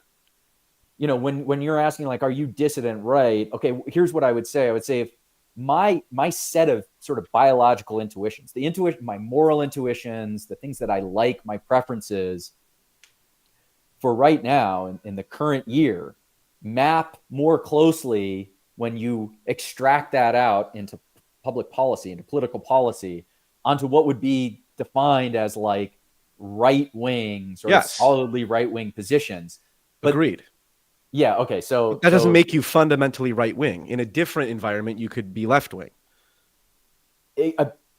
when you're asking, like, are you dissident right? Okay, here's what I would say. I would say, if my set of sort of biological intuitions, my moral intuitions, the things that I like, my preferences, for right now in the current year, map more closely when you extract that out into public policy, into political policy, onto what would be defined as like right-wing, sort of solidly right-wing positions. But, agreed. Yeah. Okay. So that doesn't make you fundamentally right-wing. In a different environment, you could be left-wing.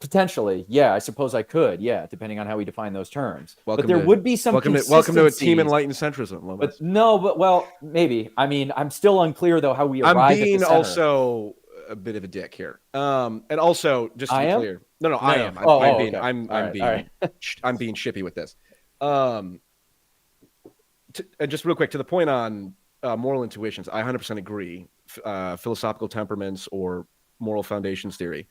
Potentially, yeah. I suppose I could, yeah, depending on how we define those terms. But there would be some welcome to a team Enlightened Centrism, Lomez. Well, maybe. I mean, I'm still unclear though how we arrive at the center. I'm being also a bit of a dick here, and also just to be clear, I am. I'm being shippy with this. Just real quick to the point on moral intuitions, I 100% agree. Philosophical temperaments or moral foundations theory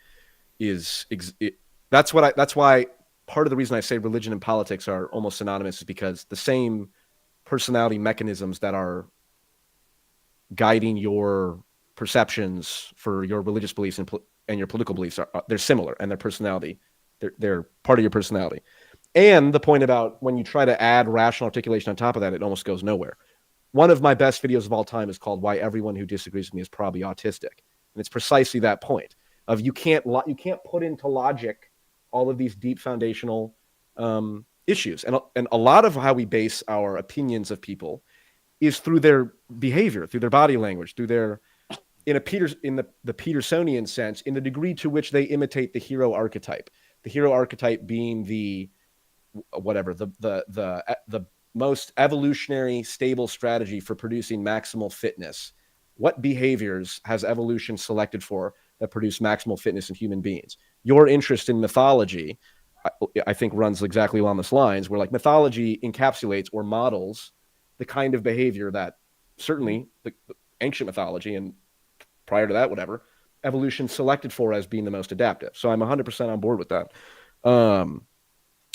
that's why part of the reason I say religion and politics are almost synonymous is because the same personality mechanisms that are guiding your perceptions for your religious beliefs and your political beliefs they're similar, and their personality, they're part of your personality. And the point about when you try to add rational articulation on top of that, it almost goes nowhere. One of my best videos of all time is called "Why Everyone Who Disagrees with Me Is Probably Autistic," and it's precisely that point of you can't put into logic all of these deep foundational issues, and a lot of how we base our opinions of people is through their behavior, through their body language, through their in the Petersonian sense, in the degree to which they imitate the hero archetype. The hero archetype being the most evolutionary stable strategy for producing maximal fitness. What behaviors has evolution selected for that produce maximal fitness in human beings? Your interest in mythology, I think, runs exactly along those lines, where like mythology encapsulates or models the kind of behavior that certainly the ancient mythology and prior to that, whatever, evolution selected for as being the most adaptive. So I'm 100% on board with that. And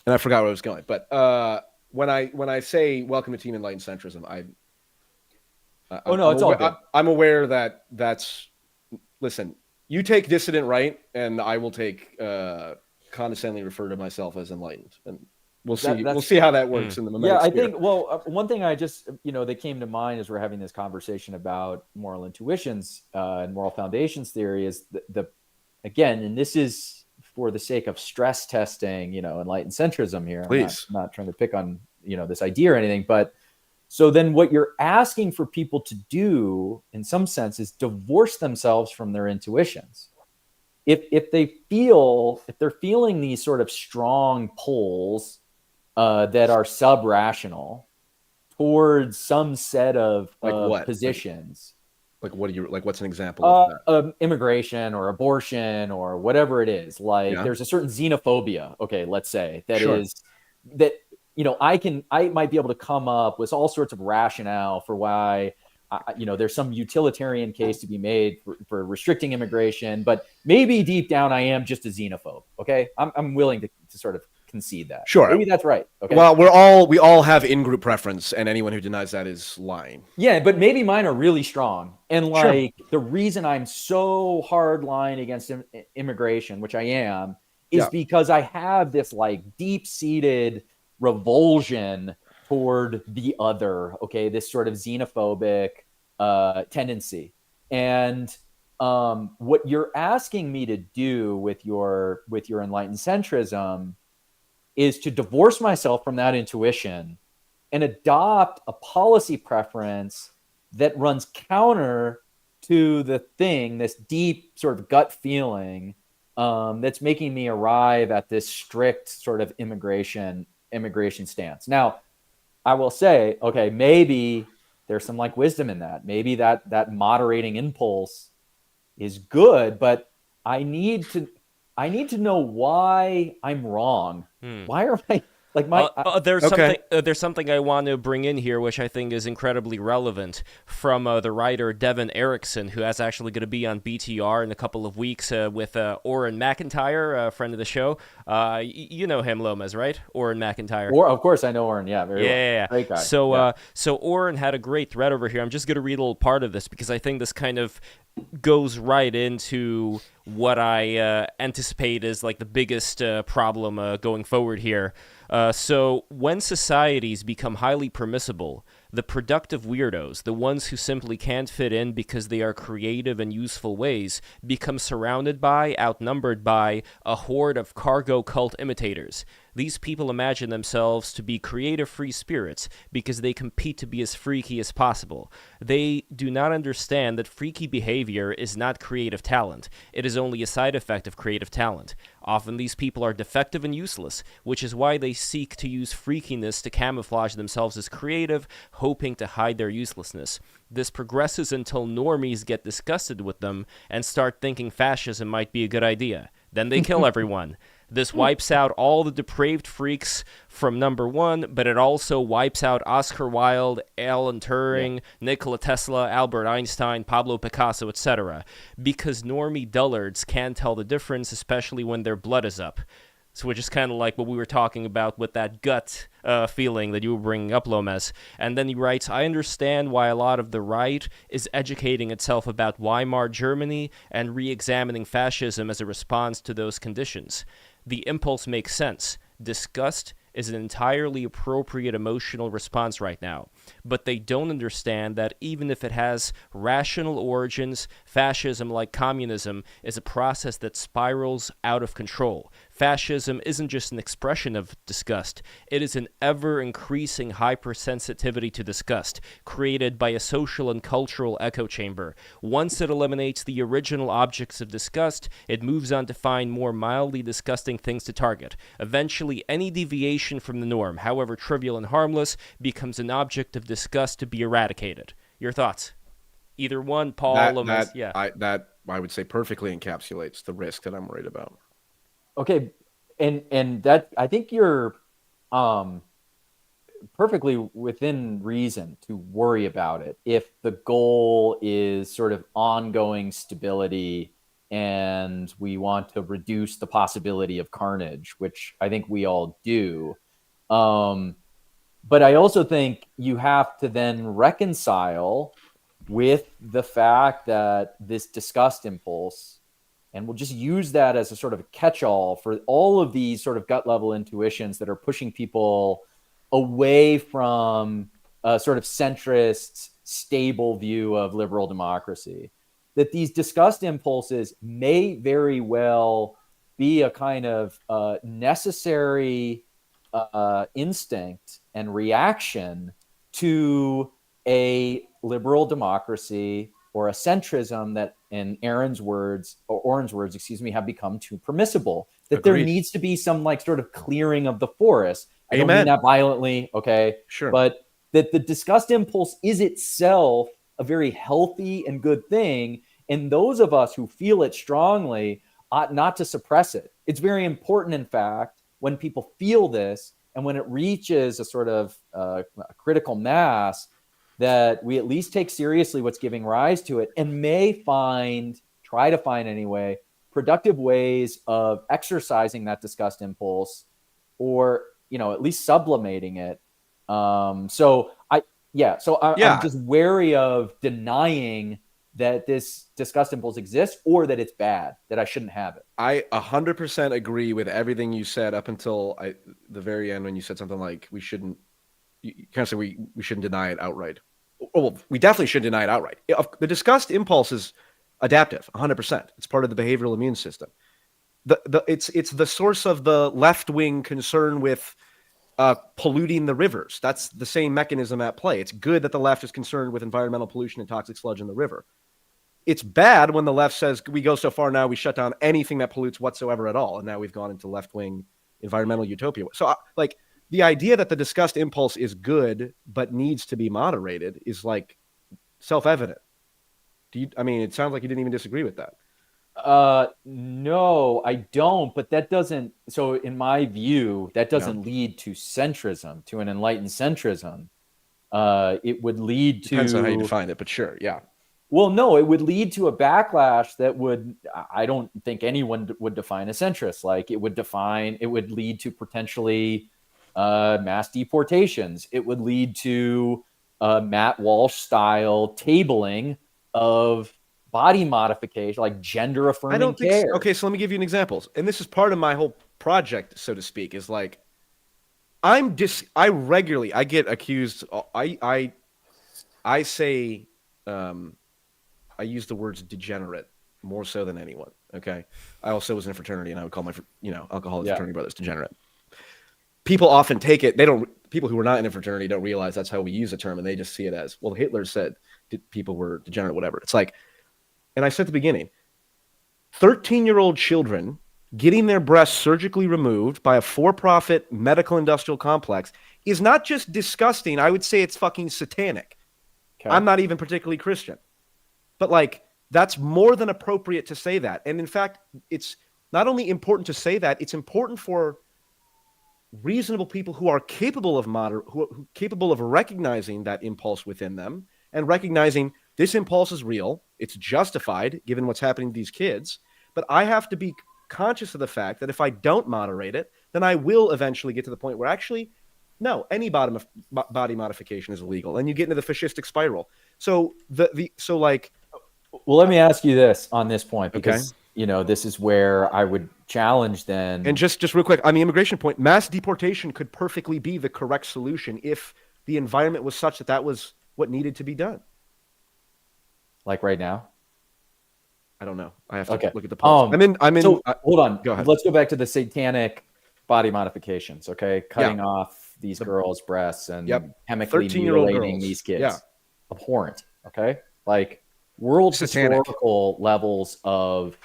I forgot where I was going, but when I say welcome to Team Enlightened Centrism, it's all good. I'm aware that listen, you take dissident right, and I will take condescendingly refer to myself as enlightened, and we'll see how that works in the moment. Yeah, I think. Well, one thing I just that came to mind as we're having this conversation about moral intuitions and moral foundations theory is the again, and this is for the sake of stress testing, enlightened centrism here. Please, I'm not trying to pick on this idea or anything, but. So then what you're asking for people to do in some sense is divorce themselves from their intuitions. If they're feeling these sort of strong pulls that are sub-rational towards some set of, Like what? positions. Like what do you like? What's an example of that? Immigration or abortion or whatever it is. Like Yeah. there's a certain xenophobia, okay, let's say, that Sure. is that, I might be able to come up with all sorts of rationale for why, there's some utilitarian case to be made for restricting immigration, but maybe deep down I am just a xenophobe. Okay. I'm willing to sort of concede that. Sure. Maybe that's right. Okay. Well, we all have in-group preference, and anyone who denies that is lying. Yeah, but maybe mine are really strong. And Sure. like the reason I'm so hard line against immigration, which I am, is because I have this like deep-seated revulsion toward the other, okay, this sort of xenophobic tendency. And what you're asking me to do with your enlightened centrism is to divorce myself from that intuition and adopt a policy preference that runs counter to the thing, this deep sort of gut feeling that's making me arrive at this strict sort of immigration stance. Now, I will say, okay, maybe there's some like wisdom in that. Maybe that moderating impulse is good, but I need to know why I'm wrong. Why are I like my? There's something I want to bring in here, which I think is incredibly relevant, from the writer Devin Erickson, who is actually going to be on BTR in a couple of weeks with Oren McIntyre, a friend of the show. You know him, Lomez, right? Oren McIntyre. Or of course I know Oren. Yeah, very well. Yeah. Great guy. So Oren had a great thread over here. I'm just going to read a little part of this because I think this kind of goes right into what I anticipate is like the biggest problem going forward here. So when societies become highly permissible, the productive weirdos, the ones who simply can't fit in because they are creative and useful ways, become surrounded by, outnumbered by, a horde of cargo cult imitators. These people imagine themselves to be creative free spirits because they compete to be as freaky as possible. They do not understand that freaky behavior is not creative talent. It is only a side effect of creative talent. Often these people are defective and useless, which is why they seek to use freakiness to camouflage themselves as creative, hoping to hide their uselessness. This progresses until normies get disgusted with them and start thinking fascism might be a good idea. Then they kill everyone. This wipes out all the depraved freaks from number one, but it also wipes out Oscar Wilde, Alan Turing, Nikola Tesla, Albert Einstein, Pablo Picasso, etc. Because normie dullards can't tell the difference, especially when their blood is up. So which is kind of like what we were talking about with that gut feeling that you were bringing up, Lomez. And then he writes, I understand why a lot of the right is educating itself about Weimar Germany and re-examining fascism as a response to those conditions. The impulse makes sense. Disgust is an entirely appropriate emotional response right now. But they don't understand that even if it has rational origins, fascism, like communism, is a process that spirals out of control. Fascism isn't just an expression of disgust. It is an ever-increasing hypersensitivity to disgust, created by a social and cultural echo chamber. Once it eliminates the original objects of disgust, it moves on to find more mildly disgusting things to target. Eventually, any deviation from the norm, however trivial and harmless, becomes an object of disgust to be eradicated. Your thoughts? Either one, Paul, Lomez. That I would say perfectly encapsulates the risk that I'm worried about. Okay, and that I think you're perfectly within reason to worry about it if the goal is sort of ongoing stability and we want to reduce the possibility of carnage, which I think we all do. But I also think you have to then reconcile with the fact that this disgust impulse, and we'll just use that as a sort of a catch-all for all of these sort of gut level intuitions that are pushing people away from a sort of centrist, stable view of liberal democracy, that these disgust impulses may very well be a kind of necessary instinct and reaction to a liberal democracy or a centrism that, in Oren's words, have become too permissible. That Agreed. There needs to be some like sort of clearing of the forest. I Amen. don't mean that violently, okay? Sure. But that the disgust impulse is itself a very healthy and good thing. And those of us who feel it strongly ought not to suppress it. It's very important, in fact, when people feel this and when it reaches a sort of a critical mass, that we at least take seriously what's giving rise to it and may try to find anyway, productive ways of exercising that disgust impulse, or, at least sublimating it. I'm just wary of denying that this disgust impulse exists or that it's bad, that I shouldn't have it. I 100% agree with everything you said up until the very end, when you said something like we shouldn't deny it outright. Well, we definitely should deny it outright. The disgust impulse is adaptive, 100%. It's part of the behavioral immune system. It's the source of the left-wing concern with polluting the rivers. That's the same mechanism at play. It's good that the left is concerned with environmental pollution and toxic sludge in the river. It's bad when the left says we go so far now, we shut down anything that pollutes whatsoever at all. And now we've gone into left-wing environmental utopia. So the idea that the disgust impulse is good but needs to be moderated is like self-evident. It sounds like you didn't even disagree with that. No, I don't. But that doesn't. So in my view, that doesn't lead to centrism, to an enlightened centrism. It would lead to. Depends on how you define it, but sure, yeah. Well, no, it would lead to a backlash that I don't think anyone would define as centrist. Like it would lead to potentially mass deportations. It would lead to Matt Walsh style tabling of body modification, like gender affirming care. So. Okay, so let me give you an example. And this is part of my whole project, so to speak, is like I get accused. I use the words degenerate more so than anyone. Okay. I also was in a fraternity and I would call my, alcoholic fraternity brothers degenerate. People often take it. People who are not in a fraternity don't realize that's how we use the term. And they just see it as, well, Hitler said people were degenerate, whatever. It's like, and I said at the beginning, 13-year-old children getting their breasts surgically removed by a for-profit medical industrial complex is not just disgusting. I would say it's fucking satanic. Okay. I'm not even particularly Christian. But like, that's more than appropriate to say that. And in fact, it's not only important to say that, it's important for reasonable people who are capable of who capable of recognizing that impulse within them and recognizing this impulse is real. It's justified given what's happening to these kids. But I have to be conscious of the fact that if I don't moderate it, then I will eventually get to the point where actually, no, any body modification is illegal. And you get into the fascistic spiral. So well, let me ask you this on this point, because this is where I would challenge then. And just real quick on the immigration point, mass deportation could perfectly be the correct solution if the environment was such that was what needed to be done. Like right now? I don't know. I have to look at the pulse. Hold on. Go ahead. Let's go back to the satanic body modifications. Okay, cutting off these girls' breasts and chemically mutilating these kids. Yeah. Abhorrent. Okay, like world historical levels of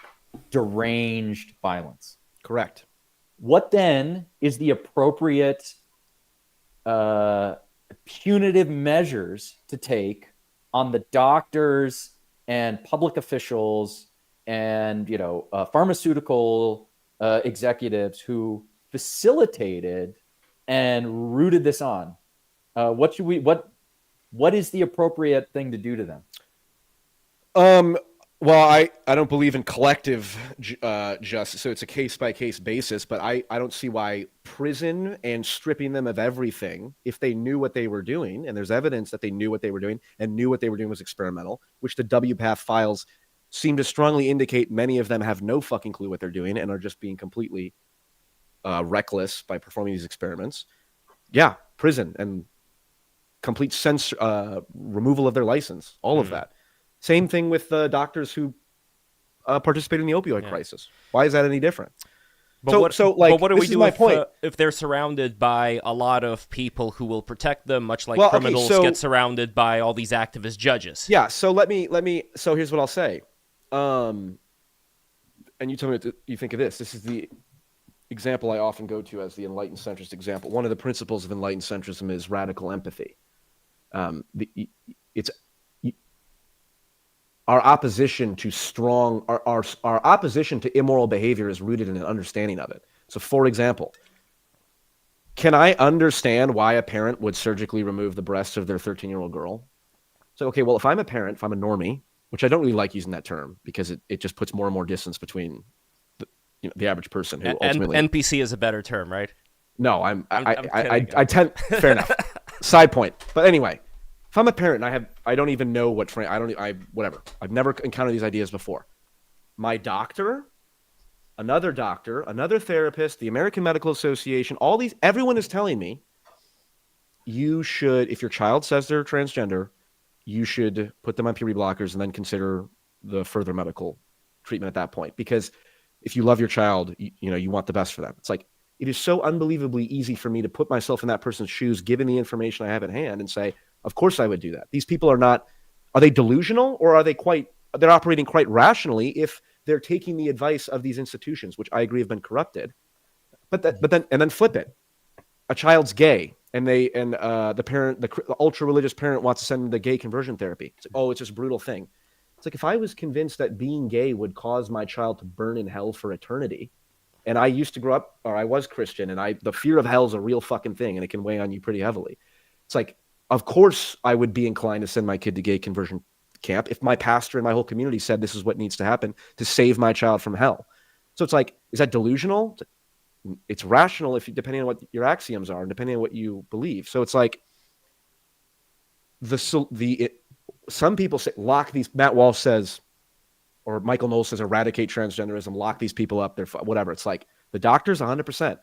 deranged violence. Correct. What then is the appropriate punitive measures to take on the doctors and public officials and pharmaceutical executives who facilitated and rooted this on? What is the appropriate thing to do to them? Well, I don't believe in collective justice, so it's a case-by-case basis, but I don't see why prison and stripping them of everything, if they knew what they were doing, and there's evidence that they knew what they were doing and knew what they were doing was experimental, which the WPATH files seem to strongly indicate many of them have no fucking clue what they're doing and are just being completely reckless by performing these experiments. Yeah, prison and complete removal of their license, all of that. Same thing with the doctors who participate in the opioid crisis. Why is that any different? But what do we do if they're surrounded by a lot of people who will protect them, much like criminals get surrounded by all these activist judges? Yeah. So so here's what I'll say. And you tell me what you think of this. This is the example I often go to as the Enlightened Centrist example. One of the principles of Enlightened Centrism is radical empathy. It's our opposition to our opposition to immoral behavior is rooted in an understanding of it. So, for example, can I understand why a parent would surgically remove the breasts of their 13-year-old girl? So, okay, well, if I'm a parent, if I'm a normie, which I don't really like using that term because it just puts more and more distance between the average person who ultimately NPC is a better term, right? No, I tend fair enough. Side point. But anyway, if I'm a parent and I don't even know whatever. I've never encountered these ideas before. My doctor, another therapist, the American Medical Association, everyone is telling me you should, if your child says they're transgender, you should put them on puberty blockers and then consider the further medical treatment at that point. Because if you love your child, you want the best for them. It's like, it is so unbelievably easy for me to put myself in that person's shoes, given the information I have at hand, and say, of course I would do that. These people are they delusional, or they're operating quite rationally if they're taking the advice of these institutions, which I agree have been corrupted. But then flip it. A child's gay, and the parent, the ultra religious parent, wants to send them to gay conversion therapy. It's like, oh, it's just a brutal thing. It's like, if I was convinced that being gay would cause my child to burn in hell for eternity, and I used to grow up, or I was Christian, and the fear of hell is a real fucking thing, and it can weigh on you pretty heavily. It's like, of course I would be inclined to send my kid to gay conversion camp if my pastor and my whole community said this is what needs to happen to save my child from hell. So it's like, is that delusional? It's rational depending on what your axioms are and depending on what you believe. So it's like some people say lock these. Matt Walsh says, or Michael Knowles says, eradicate transgenderism, lock these people up. They're whatever. It's like the doctor's 100%.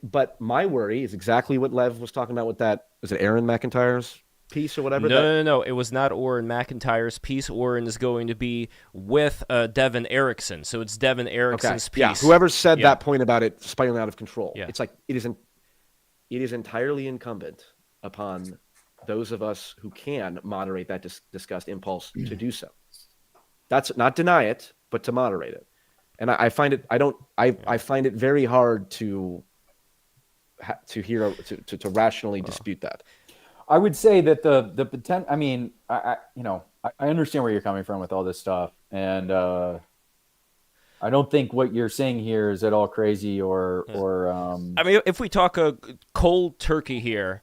But my worry is exactly what Lev was talking about with that. Was it Aaron McIntyre's piece or whatever? No. It was not Oren McIntyre's piece. Oren is going to be with Devin Erickson. So it's Devin Erickson's piece. Yeah, whoever said that point about it spiraling out of control. Yeah. It's like it is entirely incumbent upon those of us who can moderate that disgust impulse to do so. That's not deny it, but to moderate it. And I find it. I find it very hard to rationally dispute that. I would say that the potential. I mean, I understand where you're coming from with all this stuff, and I don't think what you're saying here is at all crazy or. I mean, if we talk a cold turkey here,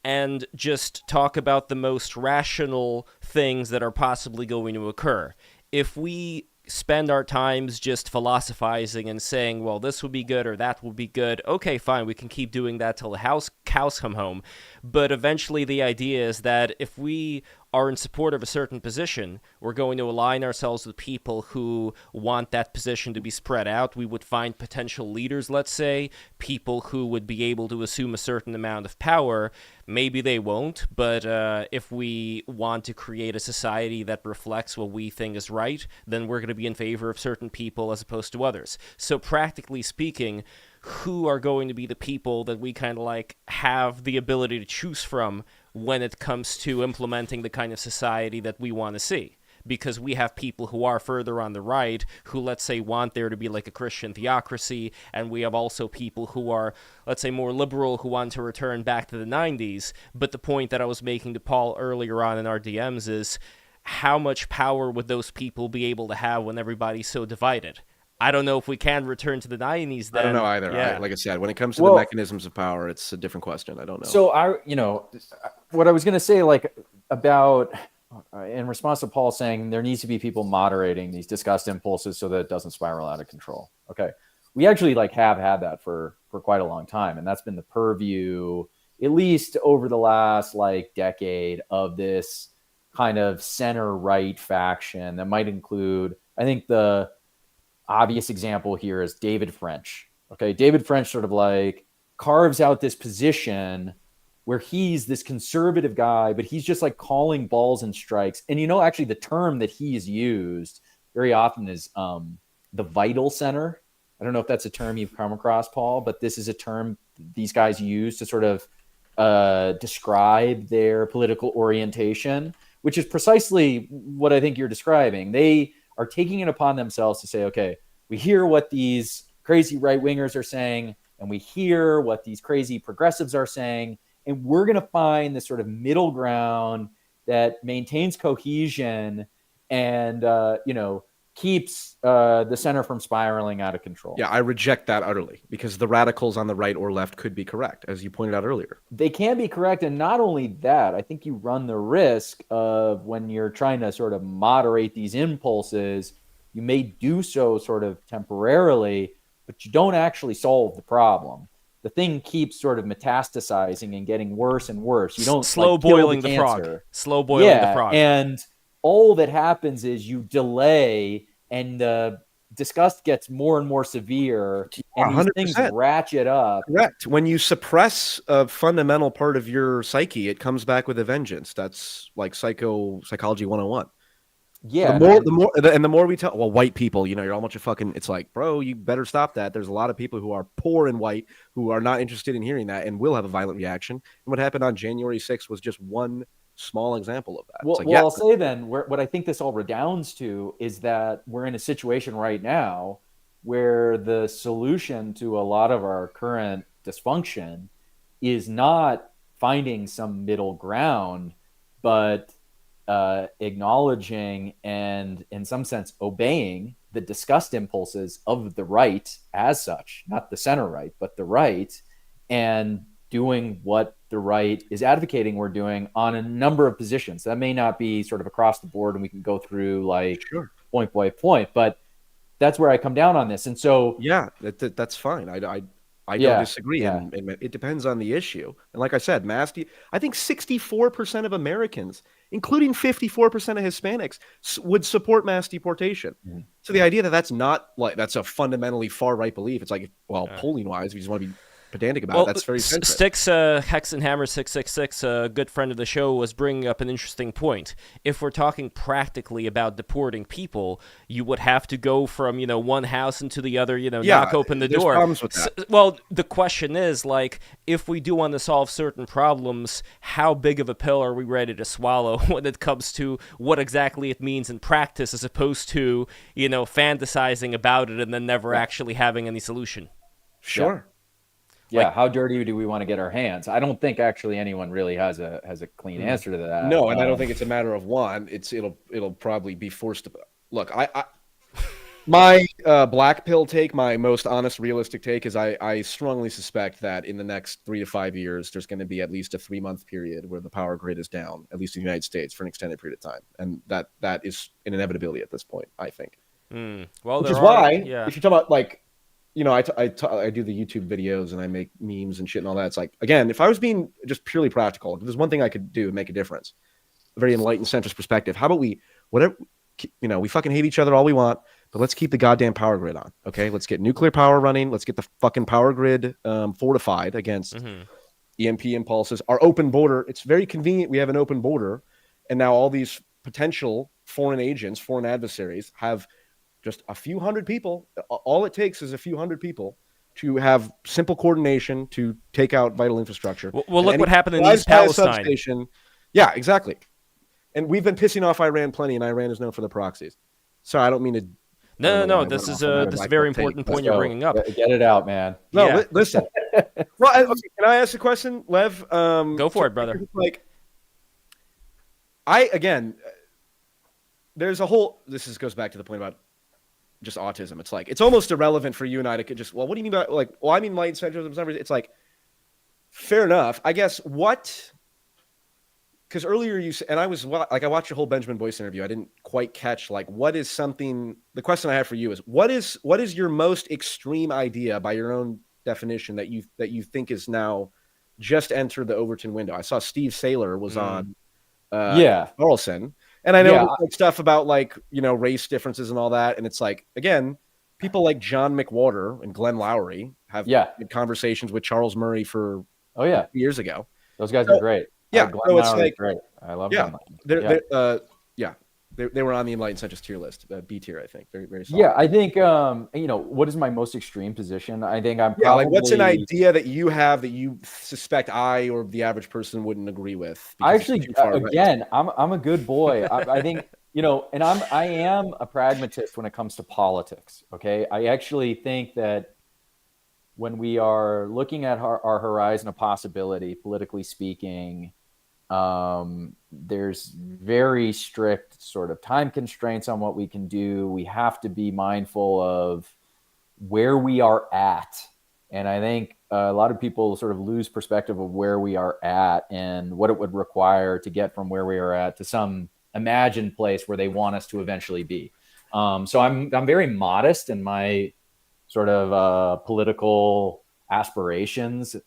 and just talk about the most rational things that are possibly going to occur, if we spend our times just philosophizing and saying, well, this would be good or that would be good, okay, fine, we can keep doing that till the cows come home. But eventually the idea is that if we are in support of a certain position, we're going to align ourselves with people who want that position to be spread out. We would find potential leaders, let's say, people who would be able to assume a certain amount of power. Maybe they won't, but if we want to create a society that reflects what we think is right, then we're going to be in favor of certain people as opposed to others. So practically speaking, who are going to be the people that we kind of like have the ability to choose from when it comes to implementing the kind of society that we want to see? Because we have people who are further on the right who, let's say, want there to be like a Christian theocracy, and we have also people who are, let's say, more liberal who want to return back to the 90s. But the point that I was making to Paul earlier on in our DMs is, how much power would those people be able to have when everybody's so divided? I don't know if we can return to the 90s then. I don't know either. Yeah. Like I said, when it comes to the mechanisms of power, it's a different question. I don't know. So what I was going to say, like, about in response to Paul saying there needs to be people moderating these disgust impulses so that it doesn't spiral out of control. Okay. We actually have had that for quite a long time. And that's been the purview, at least over the last decade, of this kind of center right faction that might include, I think the obvious example here is David French. Okay. David French sort of carves out this position where he's this conservative guy, but he's just calling balls and strikes. And actually the term that he has used very often is the vital center. I don't know if that's a term you've come across, Paul, but this is a term these guys use to sort of describe their political orientation, which is precisely what I think you're describing. They are taking it upon themselves to say, okay, we hear what these crazy right-wingers are saying, and we hear what these crazy progressives are saying, and we're going to find this sort of middle ground that maintains cohesion and keeps the center from spiraling out of control. Yeah, I reject that utterly, because the radicals on the right or left could be correct, as you pointed out earlier. They can be correct. And not only that, I think you run the risk of, when you're trying to sort of moderate these impulses, you may do so sort of temporarily, but you don't actually solve the problem. The thing keeps sort of metastasizing and getting worse and worse. You don't slow boiling the frog. Slow boiling the frog. And all that happens is you delay, and the disgust gets more and more severe, and these 100%. things ratchet up. Correct. When you suppress a fundamental part of your psyche, it comes back with a vengeance. That's like psychology 101. Yeah. The more we tell, well, white people, you're all a bunch of fucking, it's like, bro, you better stop that. There's a lot of people who are poor and white who are not interested in hearing that and will have a violent reaction. And what happened on January 6th was just one small example of that. Well, I'll say then, what I think this all redounds to is that we're in a situation right now where the solution to a lot of our current dysfunction is not finding some middle ground, but acknowledging and, in some sense, obeying the disgust impulses of the right as such, not the center right, but the right, and doing what the right is advocating we're doing on a number of positions. That may not be sort of across the board, and we can go through point by point, but that's where I come down on this. And so, yeah, that's fine. I don't disagree. Yeah. And it depends on the issue. And like I said, I think 64% of Americans, including 54% of Hispanics, would support mass deportation. Mm-hmm. So the idea that that's a fundamentally far right belief, it's like, well, polling wise, if you just want to be pedantic about it, that's very centrist. Sticks, Hex and Hammer 666, a good friend of the show, was bringing up an interesting point. If we're talking practically about deporting people, you would have to go from one house into the other, knock open the door. Problems with that. Well, the question is, if we do want to solve certain problems, how big of a pill are we ready to swallow when it comes to what exactly it means in practice, as opposed to fantasizing about it and then never actually having any solution? Sure. Yeah, how dirty do we want to get our hands? I don't think actually anyone really has a clean answer to that. No, and I don't think it's a matter of one. It'll probably be forced to look. My black pill take, my most honest, realistic take, is I strongly suspect that in the next 3 to 5 years, there's going to be at least a 3-month period where the power grid is down, at least in the United States, for an extended period of time, and that is an inevitability at this point, I think. Well, which is why, if you're talking about I do the YouTube videos and I make memes and shit and all that. It's like, again, if I was being just purely practical, if there's one thing I could do to make a difference, a very enlightened centrist perspective, how about we fucking hate each other all we want, but let's keep the goddamn power grid on. Okay. Let's get nuclear power running. Let's get the fucking power grid fortified against EMP impulses. Our open border. It's very convenient. We have an open border. And now all these potential foreign agents, foreign adversaries have just a few hundred people. All it takes is a few hundred people to have simple coordination to take out vital infrastructure. Well, look what happened in East Palestine. Yeah, exactly. And we've been pissing off Iran plenty, and Iran is known for the proxies. Sorry, I don't mean to. No. This is a very important point you're bringing up. Get it out, man. No, listen. Well, okay, can I ask a question, Lev? Go for it, brother. There's a whole. This goes back to the point about just autism. It's like, it's almost irrelevant for you and I to just, well, what do you mean by I mean enlightened centrism? It's like, fair enough. I guess because earlier you said, and I watched your whole Benjamin Boyce interview. I didn't quite catch what is something, the question I have for you is, what is your most extreme idea by your own definition that you think is now just entered the Overton window? I saw Steve Saylor was on Carlson. And I know stuff about race differences and all that. And it's like, again, people like John McWhorter and Glenn Lowry have had conversations with Charles Murray for years ago. Those guys are great. Yeah. So it's like, great. I love them. They were on the Enlightened Centrist tier list, B tier, I think. Very, very solid. Yeah, I think, what is my most extreme position? I think I'm probably... what's an idea that you have that you suspect I or the average person wouldn't agree with? I actually, again, I'm a good boy. I think, and I am a pragmatist when it comes to politics, okay? I actually think that when we are looking at our horizon of possibility, politically speaking, there's very strict sort of time constraints on what we can do. We have to be mindful of where we are at. And I think a lot of people sort of lose perspective of where we are at and what it would require to get from where we are at to some imagined place where they want us to eventually be. So I'm very modest in my sort of political aspirations.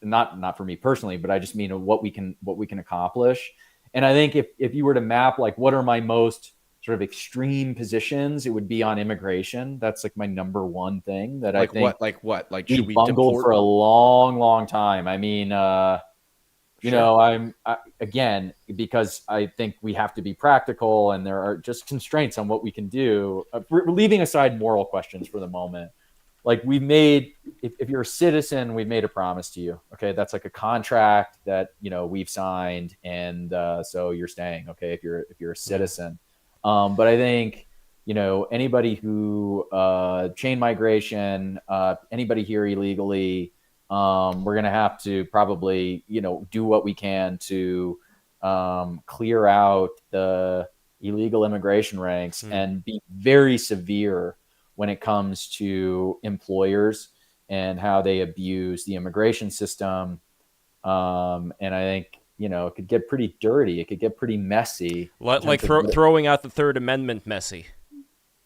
Not for me personally, but I just mean what we can accomplish. And I think if you were to map like what are my most sort of extreme positions, it would be on immigration. That's like my number one thing that Like I think like should we bungled deport for a long time. I mean, you know, again, because I think we have to be practical and there are just constraints on what we can do. Leaving aside moral questions for the moment, like we've made, if you're a citizen, we've made a promise to you. Okay. That's like a contract that, you know, we've signed. And so you're staying, okay, if you're a citizen. But I think, you know, anybody who chain migration, anybody here illegally, we're going to have to probably, you know, do what we can to clear out the illegal immigration ranks and be very severe when it comes to employers and how they abuse the immigration system. And I think, you know, it could get pretty dirty. It could get pretty messy. Like throwing out the Third Amendment messy.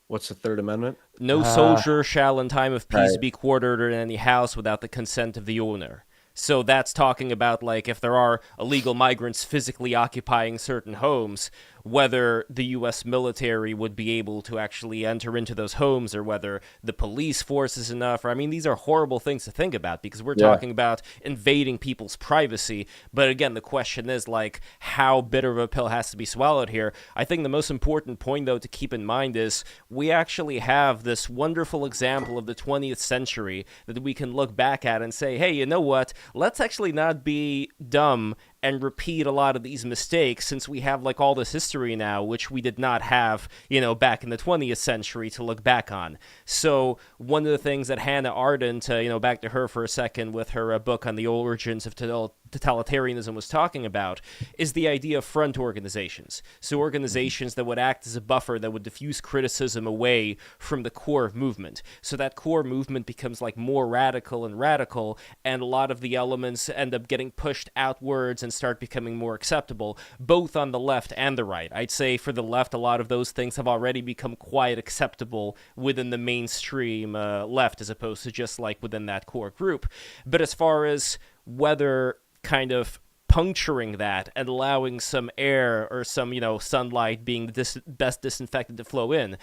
What's the Third Amendment? No soldier shall in time of peace right. be quartered in any house without the consent of the owner. So that's talking about, like, if there are illegal migrants physically occupying certain homes, whether the U.S. military would be able to actually enter into those homes or whether the police force is enough. I mean, these are horrible things to think about because we're talking about invading people's privacy. But again, the question is, like, how bitter of a pill has to be swallowed here? I think the most important point, though, to keep in mind is we actually have this wonderful example of the 20th century that we can look back at and say, hey, you know what? Let's actually not be dumb and repeat a lot of these mistakes since we have like all this history now, which we did not have, you know, back in the 20th century to look back on. So one of the things that Hannah Arendt, you know, back to her for a second with her book on the origins of totalitarianism was talking about is the idea of front organizations. So organizations that would act as a buffer that would diffuse criticism away from the core movement. So that core movement becomes like more radical, and a lot of the elements end up getting pushed outwards and start becoming more acceptable, both on the left and the right. I'd say for the left, a lot of those things have already become quite acceptable within the mainstream left, as opposed to just like within that core group. But as far as whether kind of puncturing that and allowing some air or some, you know, sunlight being the best disinfectant to flow in,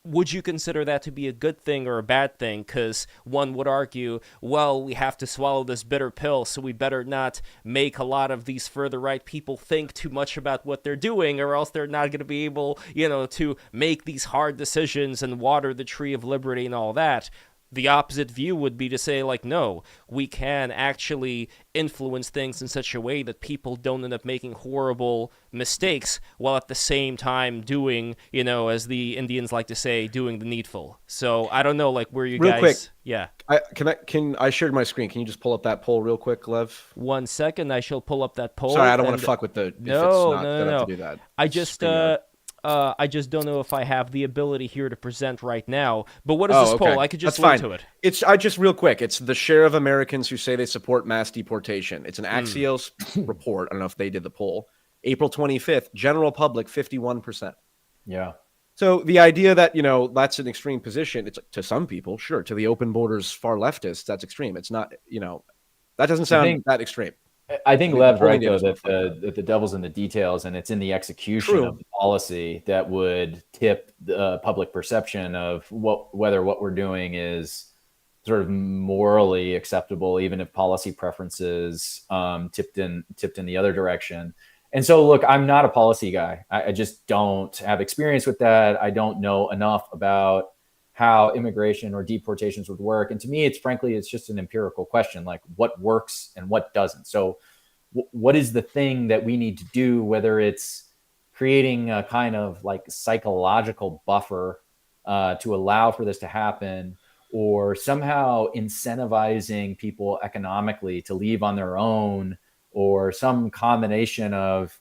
would you consider that to be a good thing or a bad thing? Because one would argue, well, we have to swallow this bitter pill, so we better not make a lot of these further right people think too much about what they're doing, or else they're not going to be able, you know, to make these hard decisions and water the tree of liberty and all that. The opposite view would be to say, like, no, we can actually influence things in such a way that people don't end up making horrible mistakes while at the same time doing, you know, as the Indians like to say, doing the needful. So I don't know, like, where you Real guys... quick. Yeah. I shared my screen. Can you just pull up that poll real quick, Lev? 1 second, I shall pull up that poll. Sorry, I don't want to fuck with the... No. To do that. I just don't know if I have the ability here to present right now. But what is this poll? I could just link to it. It's real quick. It's the share of Americans who say they support mass deportation. It's an Axios report. I don't know if they did the poll. April 25th, general public, 51%. Yeah. So the idea that, you know, that's an extreme position, it's to some people, sure. To the open borders far leftists, that's extreme. It's not, you know, that doesn't sound that extreme. I think Lev's right, though, that the devil's in the details, and it's in the execution of the policy that would tip the public perception of whether what we're doing is sort of morally acceptable, even if policy preferences tipped in the other direction. And so, look, I'm not a policy guy. I just don't have experience with that. I don't know enough about how immigration or deportations would work. And to me, it's just an empirical question, like what works and what doesn't. So what is the thing that we need to do, whether it's creating a kind of like psychological buffer to allow for this to happen, or somehow incentivizing people economically to leave on their own, or some combination of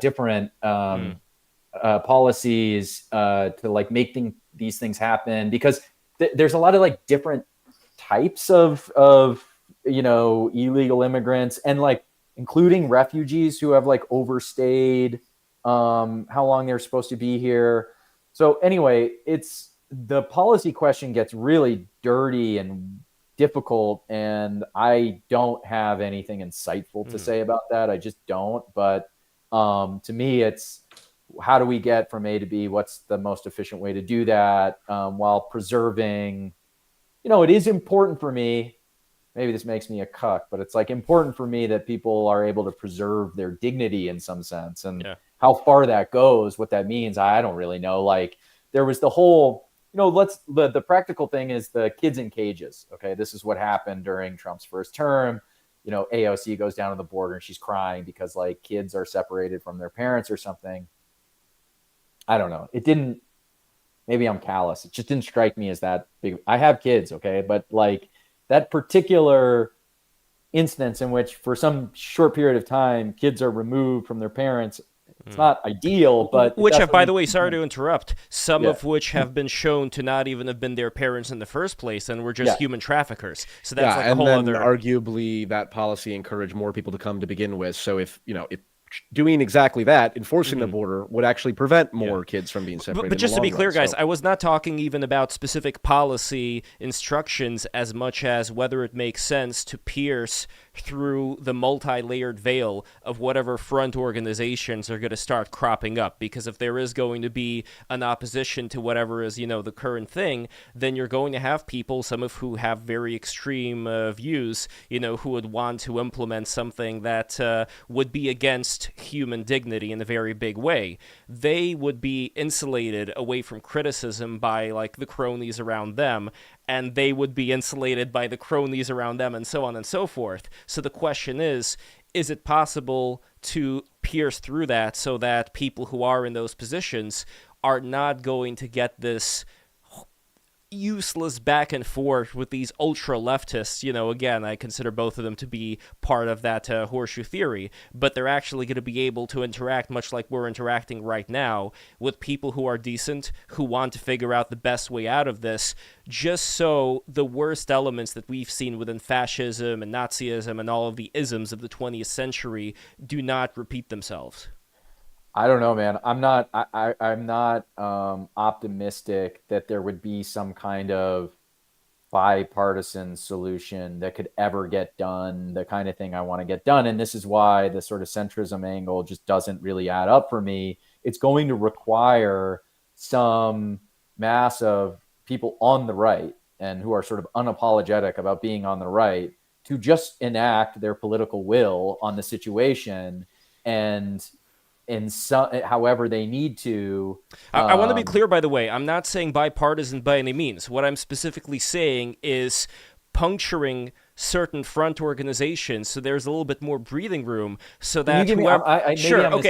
different policies to like make these things happen, because there's a lot of like different types of illegal immigrants, and like including refugees who have like overstayed how long they're supposed to be here. So anyway, it's the policy question gets really dirty and difficult, and I don't have anything insightful to say about that. I just don't. But to me, it's how do we get from A to B? What's the most efficient way to do that while preserving? It is important for me. Maybe this makes me a cuck, but it's like important for me that people are able to preserve their dignity in some sense. And how far that goes, what that means, I don't really know. Like there was the whole, the practical thing is the kids in cages. Okay. This is what happened during Trump's first term. AOC goes down to the border and she's crying because like kids are separated from their parents or something. I don't know. It didn't, maybe I'm callous. It just didn't strike me as that big. I have kids. Okay. But like that particular instance in which for some short period of time, kids are removed from their parents, it's not ideal, but which have, by the way, sorry to interrupt, some of which have been shown to not even have been their parents in the first place and were just human traffickers. So that's like a whole other. Arguably, that policy encouraged more people to come to begin with. So if doing exactly that, enforcing the border, would actually prevent more kids from being separated. But just to be clear, guys, I was not talking even about specific policy instructions as much as whether it makes sense to pierce through the multi-layered veil of whatever front organizations are going to start cropping up. Because if there is going to be an opposition to whatever is, the current thing, then you're going to have people, some of who have very extreme views, who would want to implement something that would be against human dignity in a very big way. They would be insulated away from criticism by like the cronies around them, and they would be insulated by the cronies around them, and so on and so forth. So the question is it possible to pierce through that so that people who are in those positions are not going to get this useless back and forth with these ultra leftists? Again, I consider both of them to be part of that horseshoe theory, but they're actually going to be able to interact much like we're interacting right now with people who are decent, who want to figure out the best way out of this, just so the worst elements that we've seen within fascism and Nazism and all of the isms of the 20th century do not repeat themselves. I don't know, man. I'm not optimistic that there would be some kind of bipartisan solution that could ever get done, the kind of thing I want to get done. And this is why the sort of centrism angle just doesn't really add up for me. It's going to require some mass of people on the right and who are sort of unapologetic about being on the right to just enact their political will on the situation and in some, however they need to. I want to be clear, by the way. I'm not saying bipartisan by any means. What I'm specifically saying is puncturing certain front organizations so there's a little bit more breathing room so that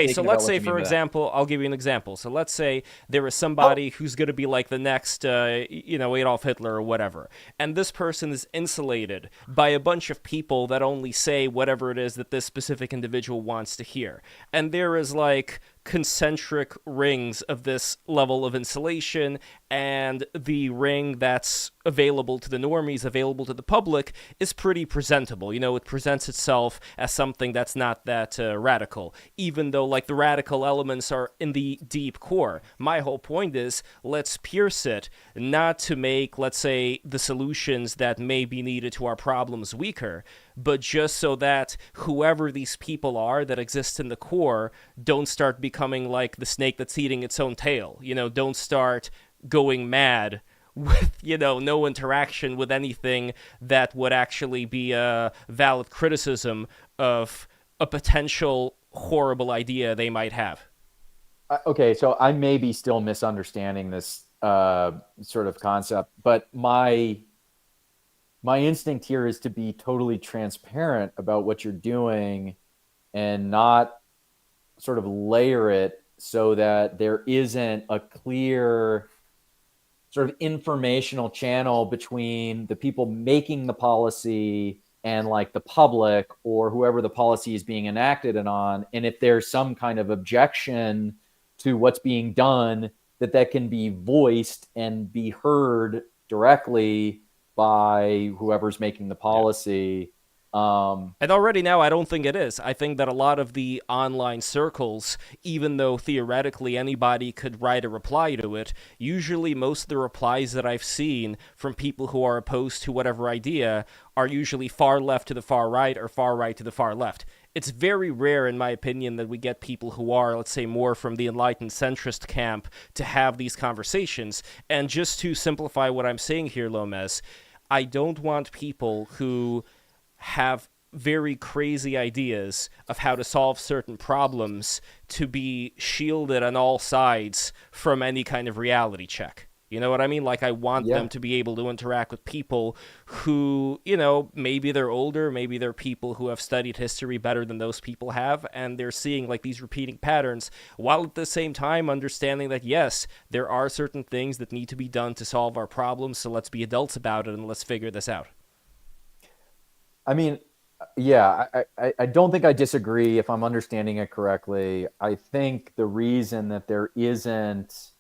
so let's say, for example, I'll give you an example. So let's say there is somebody who's going to be like the next Adolf Hitler or whatever, and this person is insulated by a bunch of people that only say whatever it is that this specific individual wants to hear, and there is like concentric rings of this level of insulation, and the ring that's available to the normies, available to the public, is pretty presentable. It presents itself as something that's not that radical, even though like the radical elements are in the deep core. My whole point is, let's pierce it, not to make, let's say, the solutions that may be needed to our problems weaker, but just so that whoever these people are that exist in the core don't start becoming like the snake that's eating its own tail. Don't start going mad with, no interaction with anything that would actually be a valid criticism of a potential horrible idea they might have. Okay, so I may be still misunderstanding this sort of concept, but my instinct here is to be totally transparent about what you're doing and not sort of layer it so that there isn't a clear sort of informational channel between the people making the policy and like the public or whoever the policy is being enacted on. And if there's some kind of objection to what's being done, that can be voiced and be heard directly by whoever's making the policy. And already now, I don't think it is. I think that a lot of the online circles, even though theoretically anybody could write a reply to it, usually most of the replies that I've seen from people who are opposed to whatever idea are usually far left to the far right or far right to the far left. It's very rare, in my opinion, that we get people who are, let's say, more from the Enlightened Centrist camp to have these conversations. And just to simplify what I'm saying here, Lomez, I don't want people who have very crazy ideas of how to solve certain problems to be shielded on all sides from any kind of reality check. You know what I mean? Like, I want them to be able to interact with people who, you know, maybe they're older, maybe they're people who have studied history better than those people have, and they're seeing, like, these repeating patterns, while at the same time understanding that, yes, there are certain things that need to be done to solve our problems, so let's be adults about it and let's figure this out. I mean, yeah, I don't think I disagree if I'm understanding it correctly. I think the reason that there isn't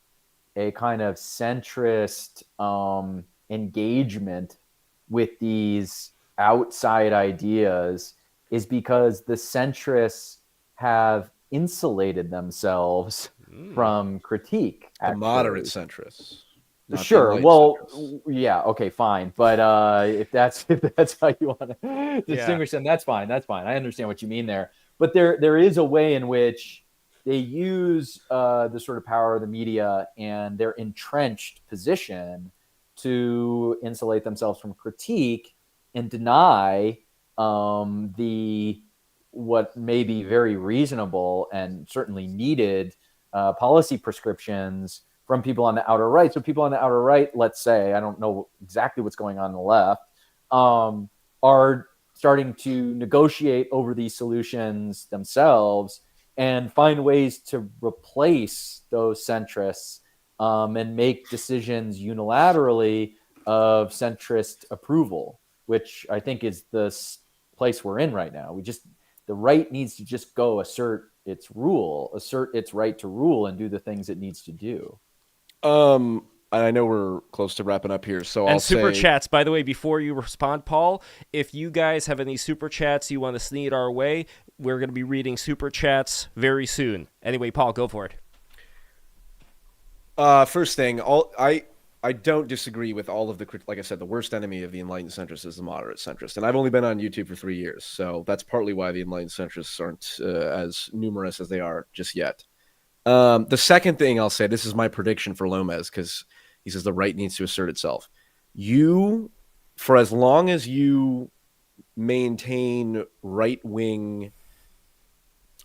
a kind of centrist engagement with these outside ideas is because the centrists have insulated themselves from critique. The moderate centrists. Sure. Well, yeah. Okay. Fine. But if that's how you want to distinguish them, that's fine. That's fine. I understand what you mean there. But there is a way in which they use the sort of power of the media and their entrenched position to insulate themselves from critique and deny the what may be very reasonable and certainly needed policy prescriptions from people on the outer right. So people on the outer right, let's say, I don't know exactly what's going on the left, are starting to negotiate over these solutions themselves and find ways to replace those centrists and make decisions unilaterally of centrist approval, which I think is the place we're in right now. The right needs to just go assert its right to rule and do the things it needs to do. I know we're close to wrapping up here, so I'll super chats, by the way, before you respond, Paul, if you guys have any super chats you want to sneak our way, we're going to be reading super chats very soon. Anyway, Paul, go for it. First thing, I don't disagree with all of the, like I said, the worst enemy of the Enlightened Centrist is the moderate centrist, and I've only been on YouTube for 3 years, so that's partly why the Enlightened Centrists aren't as numerous as they are just yet. The second thing I'll say, this is my prediction for Lomez, because he says the right needs to assert itself. For as long as you maintain right-wing,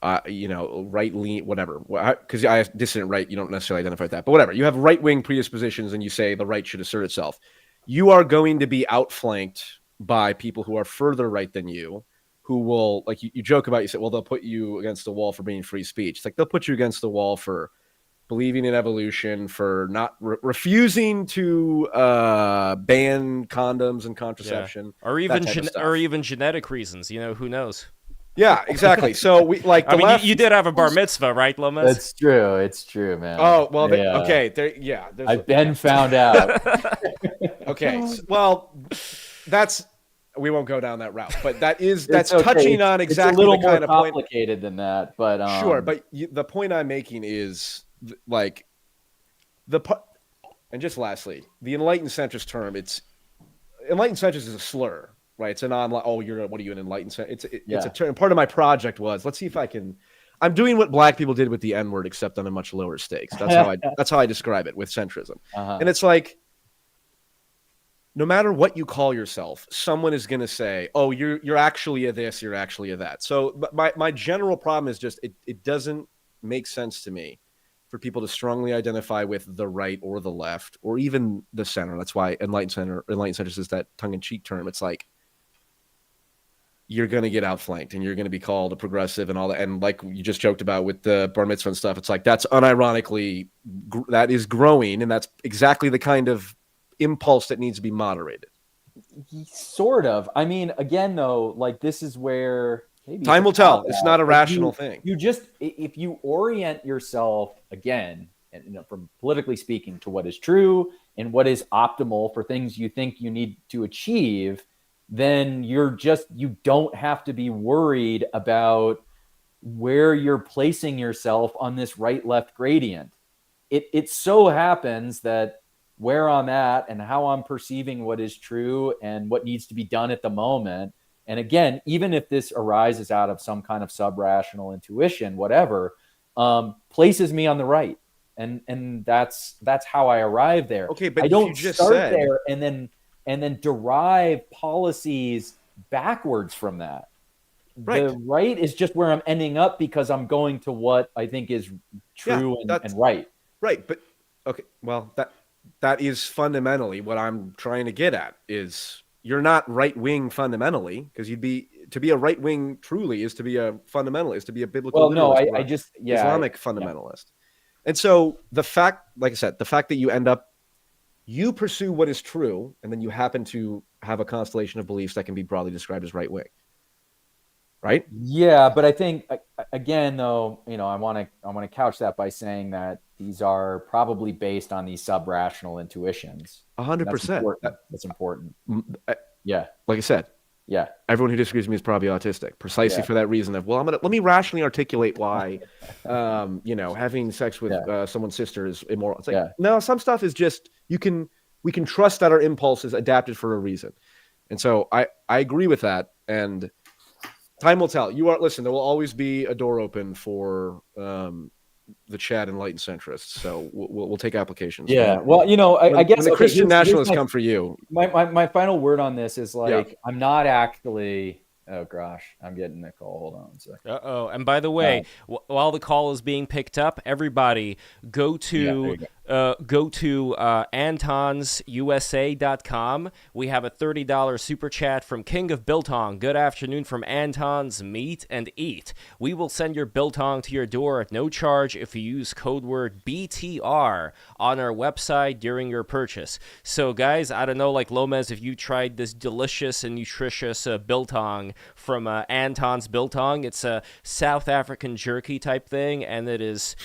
right-lean, whatever, because I have dissident right, you don't necessarily identify with that, but whatever. You have right-wing predispositions and you say the right should assert itself. You are going to be outflanked by people who are further right than you, who will, like you joke about, you say, well, they'll put you against the wall for being free speech. It's like they'll put you against the wall for believing in evolution, for not refusing to ban condoms and contraception, or even genetic reasons. You know, who knows? Yeah, exactly. So we like. I mean, you did have a bar mitzvah, right, Lomez? That's true. It's true, man. Oh well. Okay. I've been found out. Okay. Well, that's. We won't go down that route, but that's okay. Touching on exactly it's a little the kind more of point. Complicated than that, but sure. But the point I'm making is like and just lastly, the Enlightened Centrist term. Enlightened Centrist is a slur, right? It's an online. Oh, what are you, an Enlightened Centrist? It's a term. Part of my project was, let's see if I can. I'm doing what black people did with the N-word, except on a much lower stakes. That's how I describe it with centrism, and it's like. No matter what you call yourself, someone is going to say, oh, you're actually a this, you're actually a that. So my general problem is just it doesn't make sense to me for people to strongly identify with the right or the left or even the center. That's why Enlightened Centrist is that tongue-in-cheek term. It's like you're going to get outflanked and you're going to be called a progressive and all that. And like you just joked about with the bar mitzvah and stuff, it's like that's unironically, that is growing. And that's exactly the kind of impulse that needs to be moderated. Sort of. I mean, again, though, like this is where maybe time will tell. It's not a rational thing. You just, if you orient yourself again, and from politically speaking, to what is true and what is optimal for things you think you need to achieve, then you don't have to be worried about where you're placing yourself on this right-left gradient. It so happens that where I'm at and how I'm perceiving what is true and what needs to be done at the moment. And again, even if this arises out of some kind of sub-rational intuition, whatever, places me on the right. And that's how I arrive there. Okay, but I don't just start said... there and then derive policies backwards from that. Right. The right is just where I'm ending up because I'm going to what I think is true and right. Right. But okay, well, that is fundamentally what I'm trying to get at is you're not right-wing fundamentally, because to be a right-wing truly is to be a fundamentalist, to be a biblical Islamic fundamentalist. And so the fact, like I said, the fact that you pursue what is true, and then you happen to have a constellation of beliefs that can be broadly described as right-wing. Right? Yeah, but I think again, though, I want to couch that by saying that these are probably based on these sub-rational intuitions. 100%. That's important. Yeah. Like I said. Yeah. Everyone who disagrees with me is probably autistic, precisely for that reason of, well, let me rationally articulate why, having sex with someone's sister is immoral. It's like, no, some stuff is just, we can trust that our impulse is adapted for a reason. And so I agree with that. And time will tell. Listen, there will always be a door open for the chat Enlightened Centrists. So we'll take applications. Yeah. Well, I guess when the Christian nationalists come for you. My final word on this is I'm not actually. Oh gosh, I'm getting a call. Hold on a second. Uh-oh. And by the way, while the call is being picked up, everybody go to antonsusa.com. We have a $30 super chat from King of Biltong. Good afternoon from Anton's Meet and Eat. We will send your biltong to your door at no charge if you use code word BTR on our website during your purchase. So guys, I don't know, like Lomez, if you tried this delicious and nutritious biltong from Anton's Biltong. It's a South African jerky type thing, and it is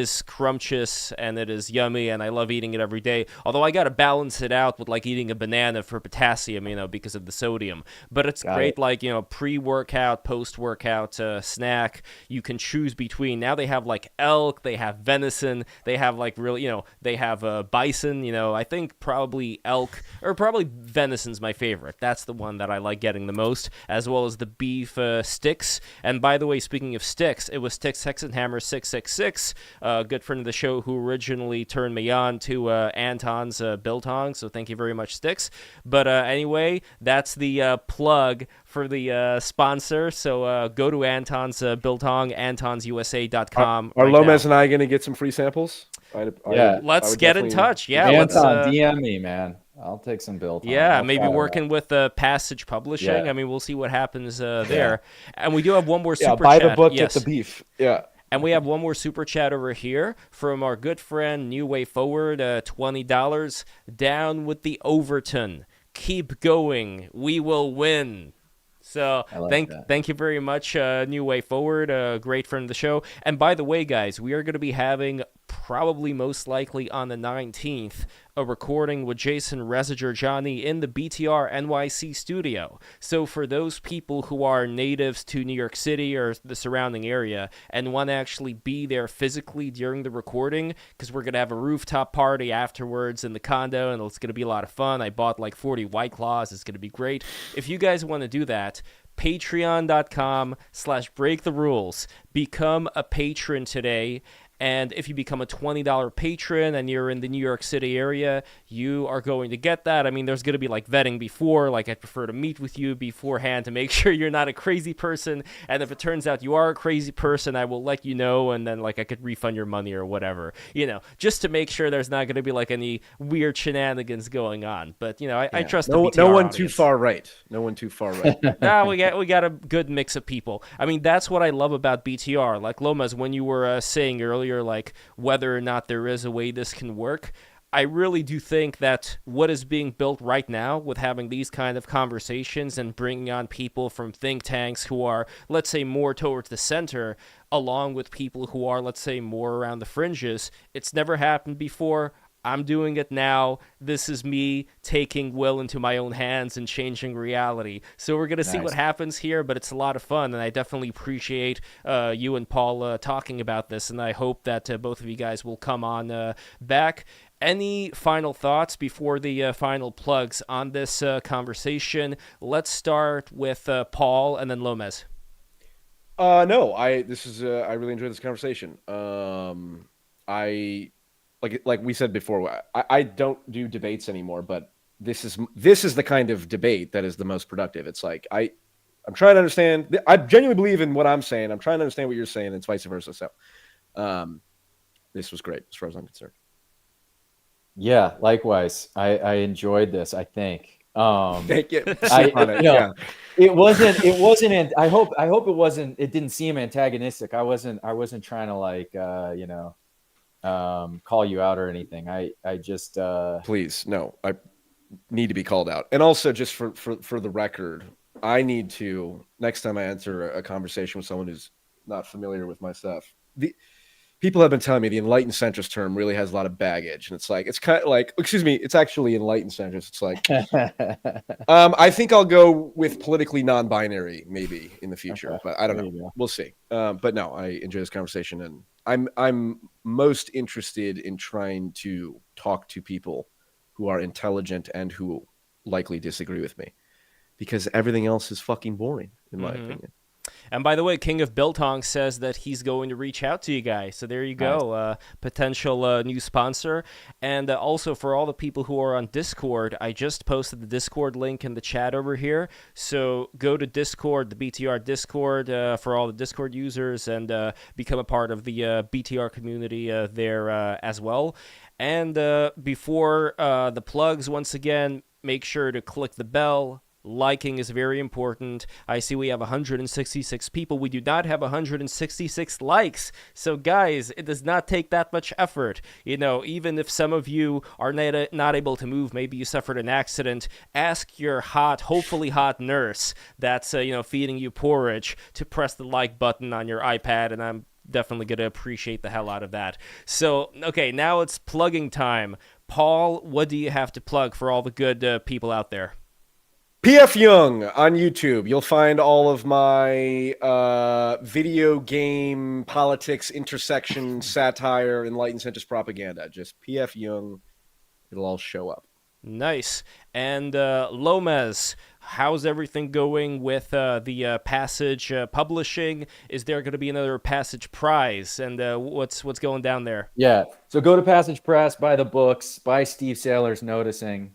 scrumptious and it is yummy, and I love eating it every day. Although I gotta balance it out with like eating a banana for potassium, because of the sodium. But it's great, like pre-workout, post-workout snack. You can choose between. Now they have like elk, they have venison, they have like real, they have bison. I think probably elk or probably venison's my favorite. That's the one that I like getting the most, as well as the beef sticks. And by the way, speaking of sticks, it was Sticks Hexenhammer 666, a good friend of the show who originally turned me on to Anton's Biltong. So thank you very much, Sticks. But anyway, that's the plug for the sponsor. So go to Anton's Biltong, antonsusa.com. Are Lomez and I going to get some free samples? Let's get in touch. Yeah, Anton, DM me, man. I'll take some biltong. Yeah, maybe working with Passage Publishing. Yeah. I mean, we'll see what happens there. And we do have one more super buy chat. The book, get the beef. Yeah. And we have one more super chat over here from our good friend New Way Forward, $20. Down with the Overton. Keep going. We will win. So thank you very much, New Way Forward, great friend of the show. And by the way, guys, we are going to be having probably most likely on the 19th a recording with Jason Resiger Johnny in the BTR NYC studio. So for those people who are natives to New York City or the surrounding area and want to actually be there physically during the recording, because we're going to have a rooftop party afterwards in the condo, and it's going to be a lot of fun. I bought like 40 White Claws. It's going to be great. If you guys want to do that, patreon.com/breaktherules. Become a patron today. And if you become a $20 patron and you're in the New York City area, you are going to get that. I mean, there's going to be like vetting before, like I'd prefer to meet with you beforehand to make sure you're not a crazy person. And if it turns out you are a crazy person, I will let you know, and then like I could refund your money or whatever, just to make sure there's not going to be like any weird shenanigans going on. But I trust the BTR no one audience. too far right. No one too far right. Nah, we got a good mix of people. I mean, that's what I love about BTR. Like Lomez, when you were saying earlier, like whether or not there is a way this can work, I really do think that what is being built right now with having these kind of conversations and bringing on people from think tanks who are, let's say, more towards the center, along with people who are, let's say, more around the fringes, it's never happened before. I'm doing it now. This is me taking will into my own hands and changing reality. So we're going to see what happens here, but it's a lot of fun, and I definitely appreciate you and Paul talking about this, and I hope that both of you guys will come on back. Any final thoughts before the final plugs on this conversation? Let's start with Paul and then Lomez. No, I really enjoyed this conversation. Like we said before, I don't do debates anymore, but this is the kind of debate that is the most productive. It's like I'm trying to understand. I genuinely believe in what I'm saying. I'm trying to understand what you're saying, and it's vice versa. So, this was great as far as I'm concerned. Yeah, likewise. I enjoyed this, I think. Thank you. It wasn't. I hope it wasn't. It didn't seem antagonistic. I wasn't trying to like call you out or anything. I just please no. I need to be called out, and also just for the record, I need to next time I enter a conversation with someone who's not familiar with my stuff. People have been telling me the Enlightened Centrist term really has a lot of baggage, and it's kind of like, excuse me, it's actually Enlightened Centrist. It's like, I think I'll go with politically non-binary maybe in the future, but I don't know. We'll see. But no, I enjoy this conversation, and I'm most interested in trying to talk to people who are intelligent and who likely disagree with me, because everything else is fucking boring, in my opinion. And by the way, King of Biltong says that he's going to reach out to you guys. So there you go, nice. Potential new sponsor. And also for all the people who are on Discord, I just posted the Discord link in the chat over here. So go to Discord, the BTR Discord, for all the Discord users, and become a part of the BTR community there as well. And before the plugs, once again, make sure to click the bell. Liking is very important. I see we have 166 people. We do not have 166 likes. So guys, it does not take that much effort. Even if some of you are not able to move, maybe you suffered an accident, ask your hopefully hot nurse that's feeding you porridge to press the like button on your iPad, and I'm definitely going to appreciate the hell out of that. So, okay, now it's plugging time. Paul, what do you have to plug for all the good people out there? PF Jung on YouTube. You'll find all of my video game, politics, intersection, satire, Enlightened Centrist propaganda. Just PF Jung. It'll all show up. Nice. And Lomez, how's everything going with the Passage publishing? Is there going to be another Passage prize? And what's going down there? Yeah. So go to Passage Press, buy the books, buy Steve Saylor's Noticing.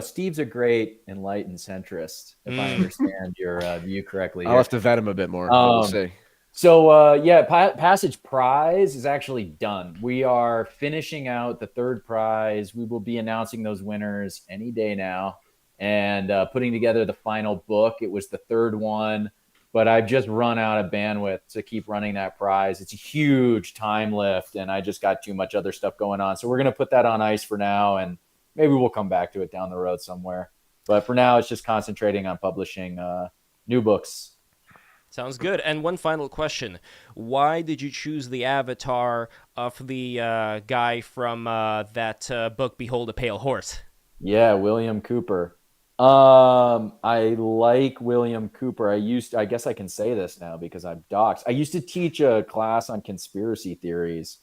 Steve's a great Enlightened Centrist, if I understand your view correctly. I'll have to vet him a bit more. We'll see. So, Passage Prize is actually done. We are finishing out the third prize. We will be announcing those winners any day now and putting together the final book. It was the third one, but I've just run out of bandwidth to keep running that prize. It's a huge time lift, and I just got too much other stuff going on. So we're going to put that on ice for now, and maybe we'll come back to it down the road somewhere. But for now, it's just concentrating on publishing new books. Sounds good. And one final question. Why did you choose the avatar of the guy from that book, Behold a Pale Horse? Yeah, William Cooper. I like William Cooper. I guess I can say this now because I'm doxxed. I used to teach a class on conspiracy theories.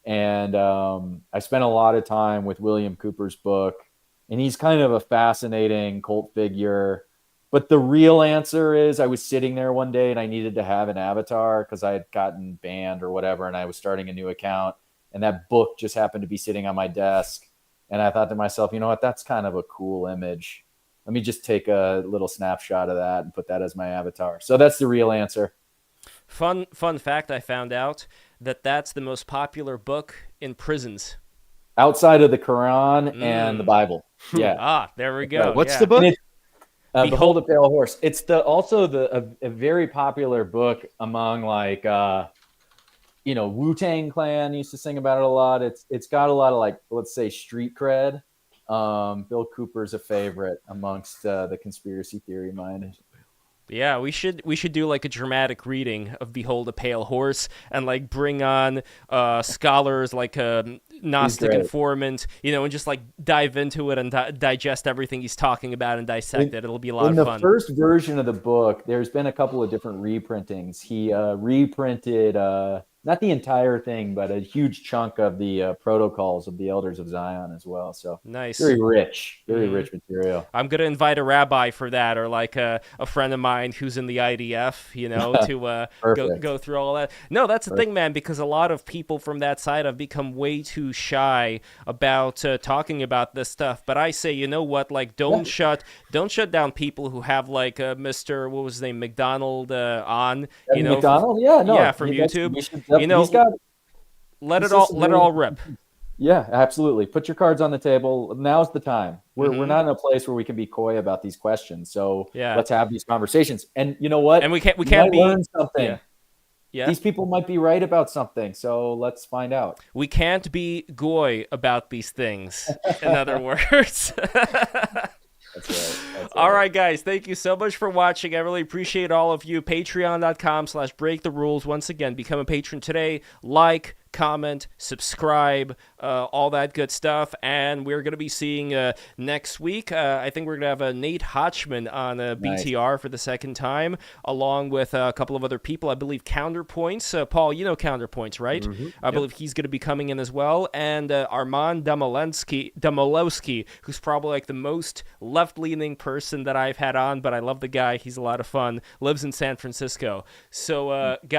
And I spent a lot of time with William Cooper's book, and he's kind of a fascinating cult figure. But the real answer is I was sitting there one day and I needed to have an avatar because I had gotten banned or whatever, and I was starting a new account, and that book just happened to be sitting on my desk. And I thought to myself, you know what, that's kind of a cool image. Let me just take a little snapshot of that and put that as my avatar. So that's the real answer. Fun fact, I found out that that's the most popular book in prisons. Outside of the Quran and the Bible. Yeah. There we go. What's yeah. the book? Behold a Pale Horse. It's a very popular book among like Wu-Tang Clan used to sing about it a lot. It's got a lot of like, let's say, street cred. Bill Cooper's a favorite amongst the conspiracy theory minded. Yeah, we should do like a dramatic reading of Behold a Pale Horse and like bring on scholars like Gnostic Informant, and just like dive into it and digest everything he's talking about and dissect it. It'll be a lot of fun. In the first version of the book, there's been a couple of different reprintings. He reprinted not the entire thing, but a huge chunk of the protocols of the Elders of Zion as well. So nice, very rich rich material. I'm gonna invite a rabbi for that, or like a friend of mine who's in the IDF, to go through all that. No, that's the thing, man, because a lot of people from that side have become way too shy about talking about this stuff. But I say, you know what? Like, don't shut down people who have like Mr. What was his name, McDonald on. McDonald, from YouTube. Let it all rip. Yeah, absolutely. Put your cards on the table. Now's the time. We're not in a place where we can be coy about these questions. So let's have these conversations. And you know what? And we can't learn something. Yeah. These people might be right about something. So let's find out. We can't be goy about these things. In other words. That's right. All right, guys. Thank you so much for watching. I really appreciate all of you. Patreon.com/breaktherules. Once again, become a patron today. Like, comment, subscribe, all that good stuff. And we're going to be seeing next week. I think we're going to have Nate Hotchman on BTR for the second time, along with a couple of other people. I believe Counterpoints. Paul, you know Counterpoints, right? I believe he's going to be coming in as well. And Armand Damolowski, who's probably like the most left-leaning person that I've had on, but I love the guy. He's a lot of fun. Lives in San Francisco. So, guys,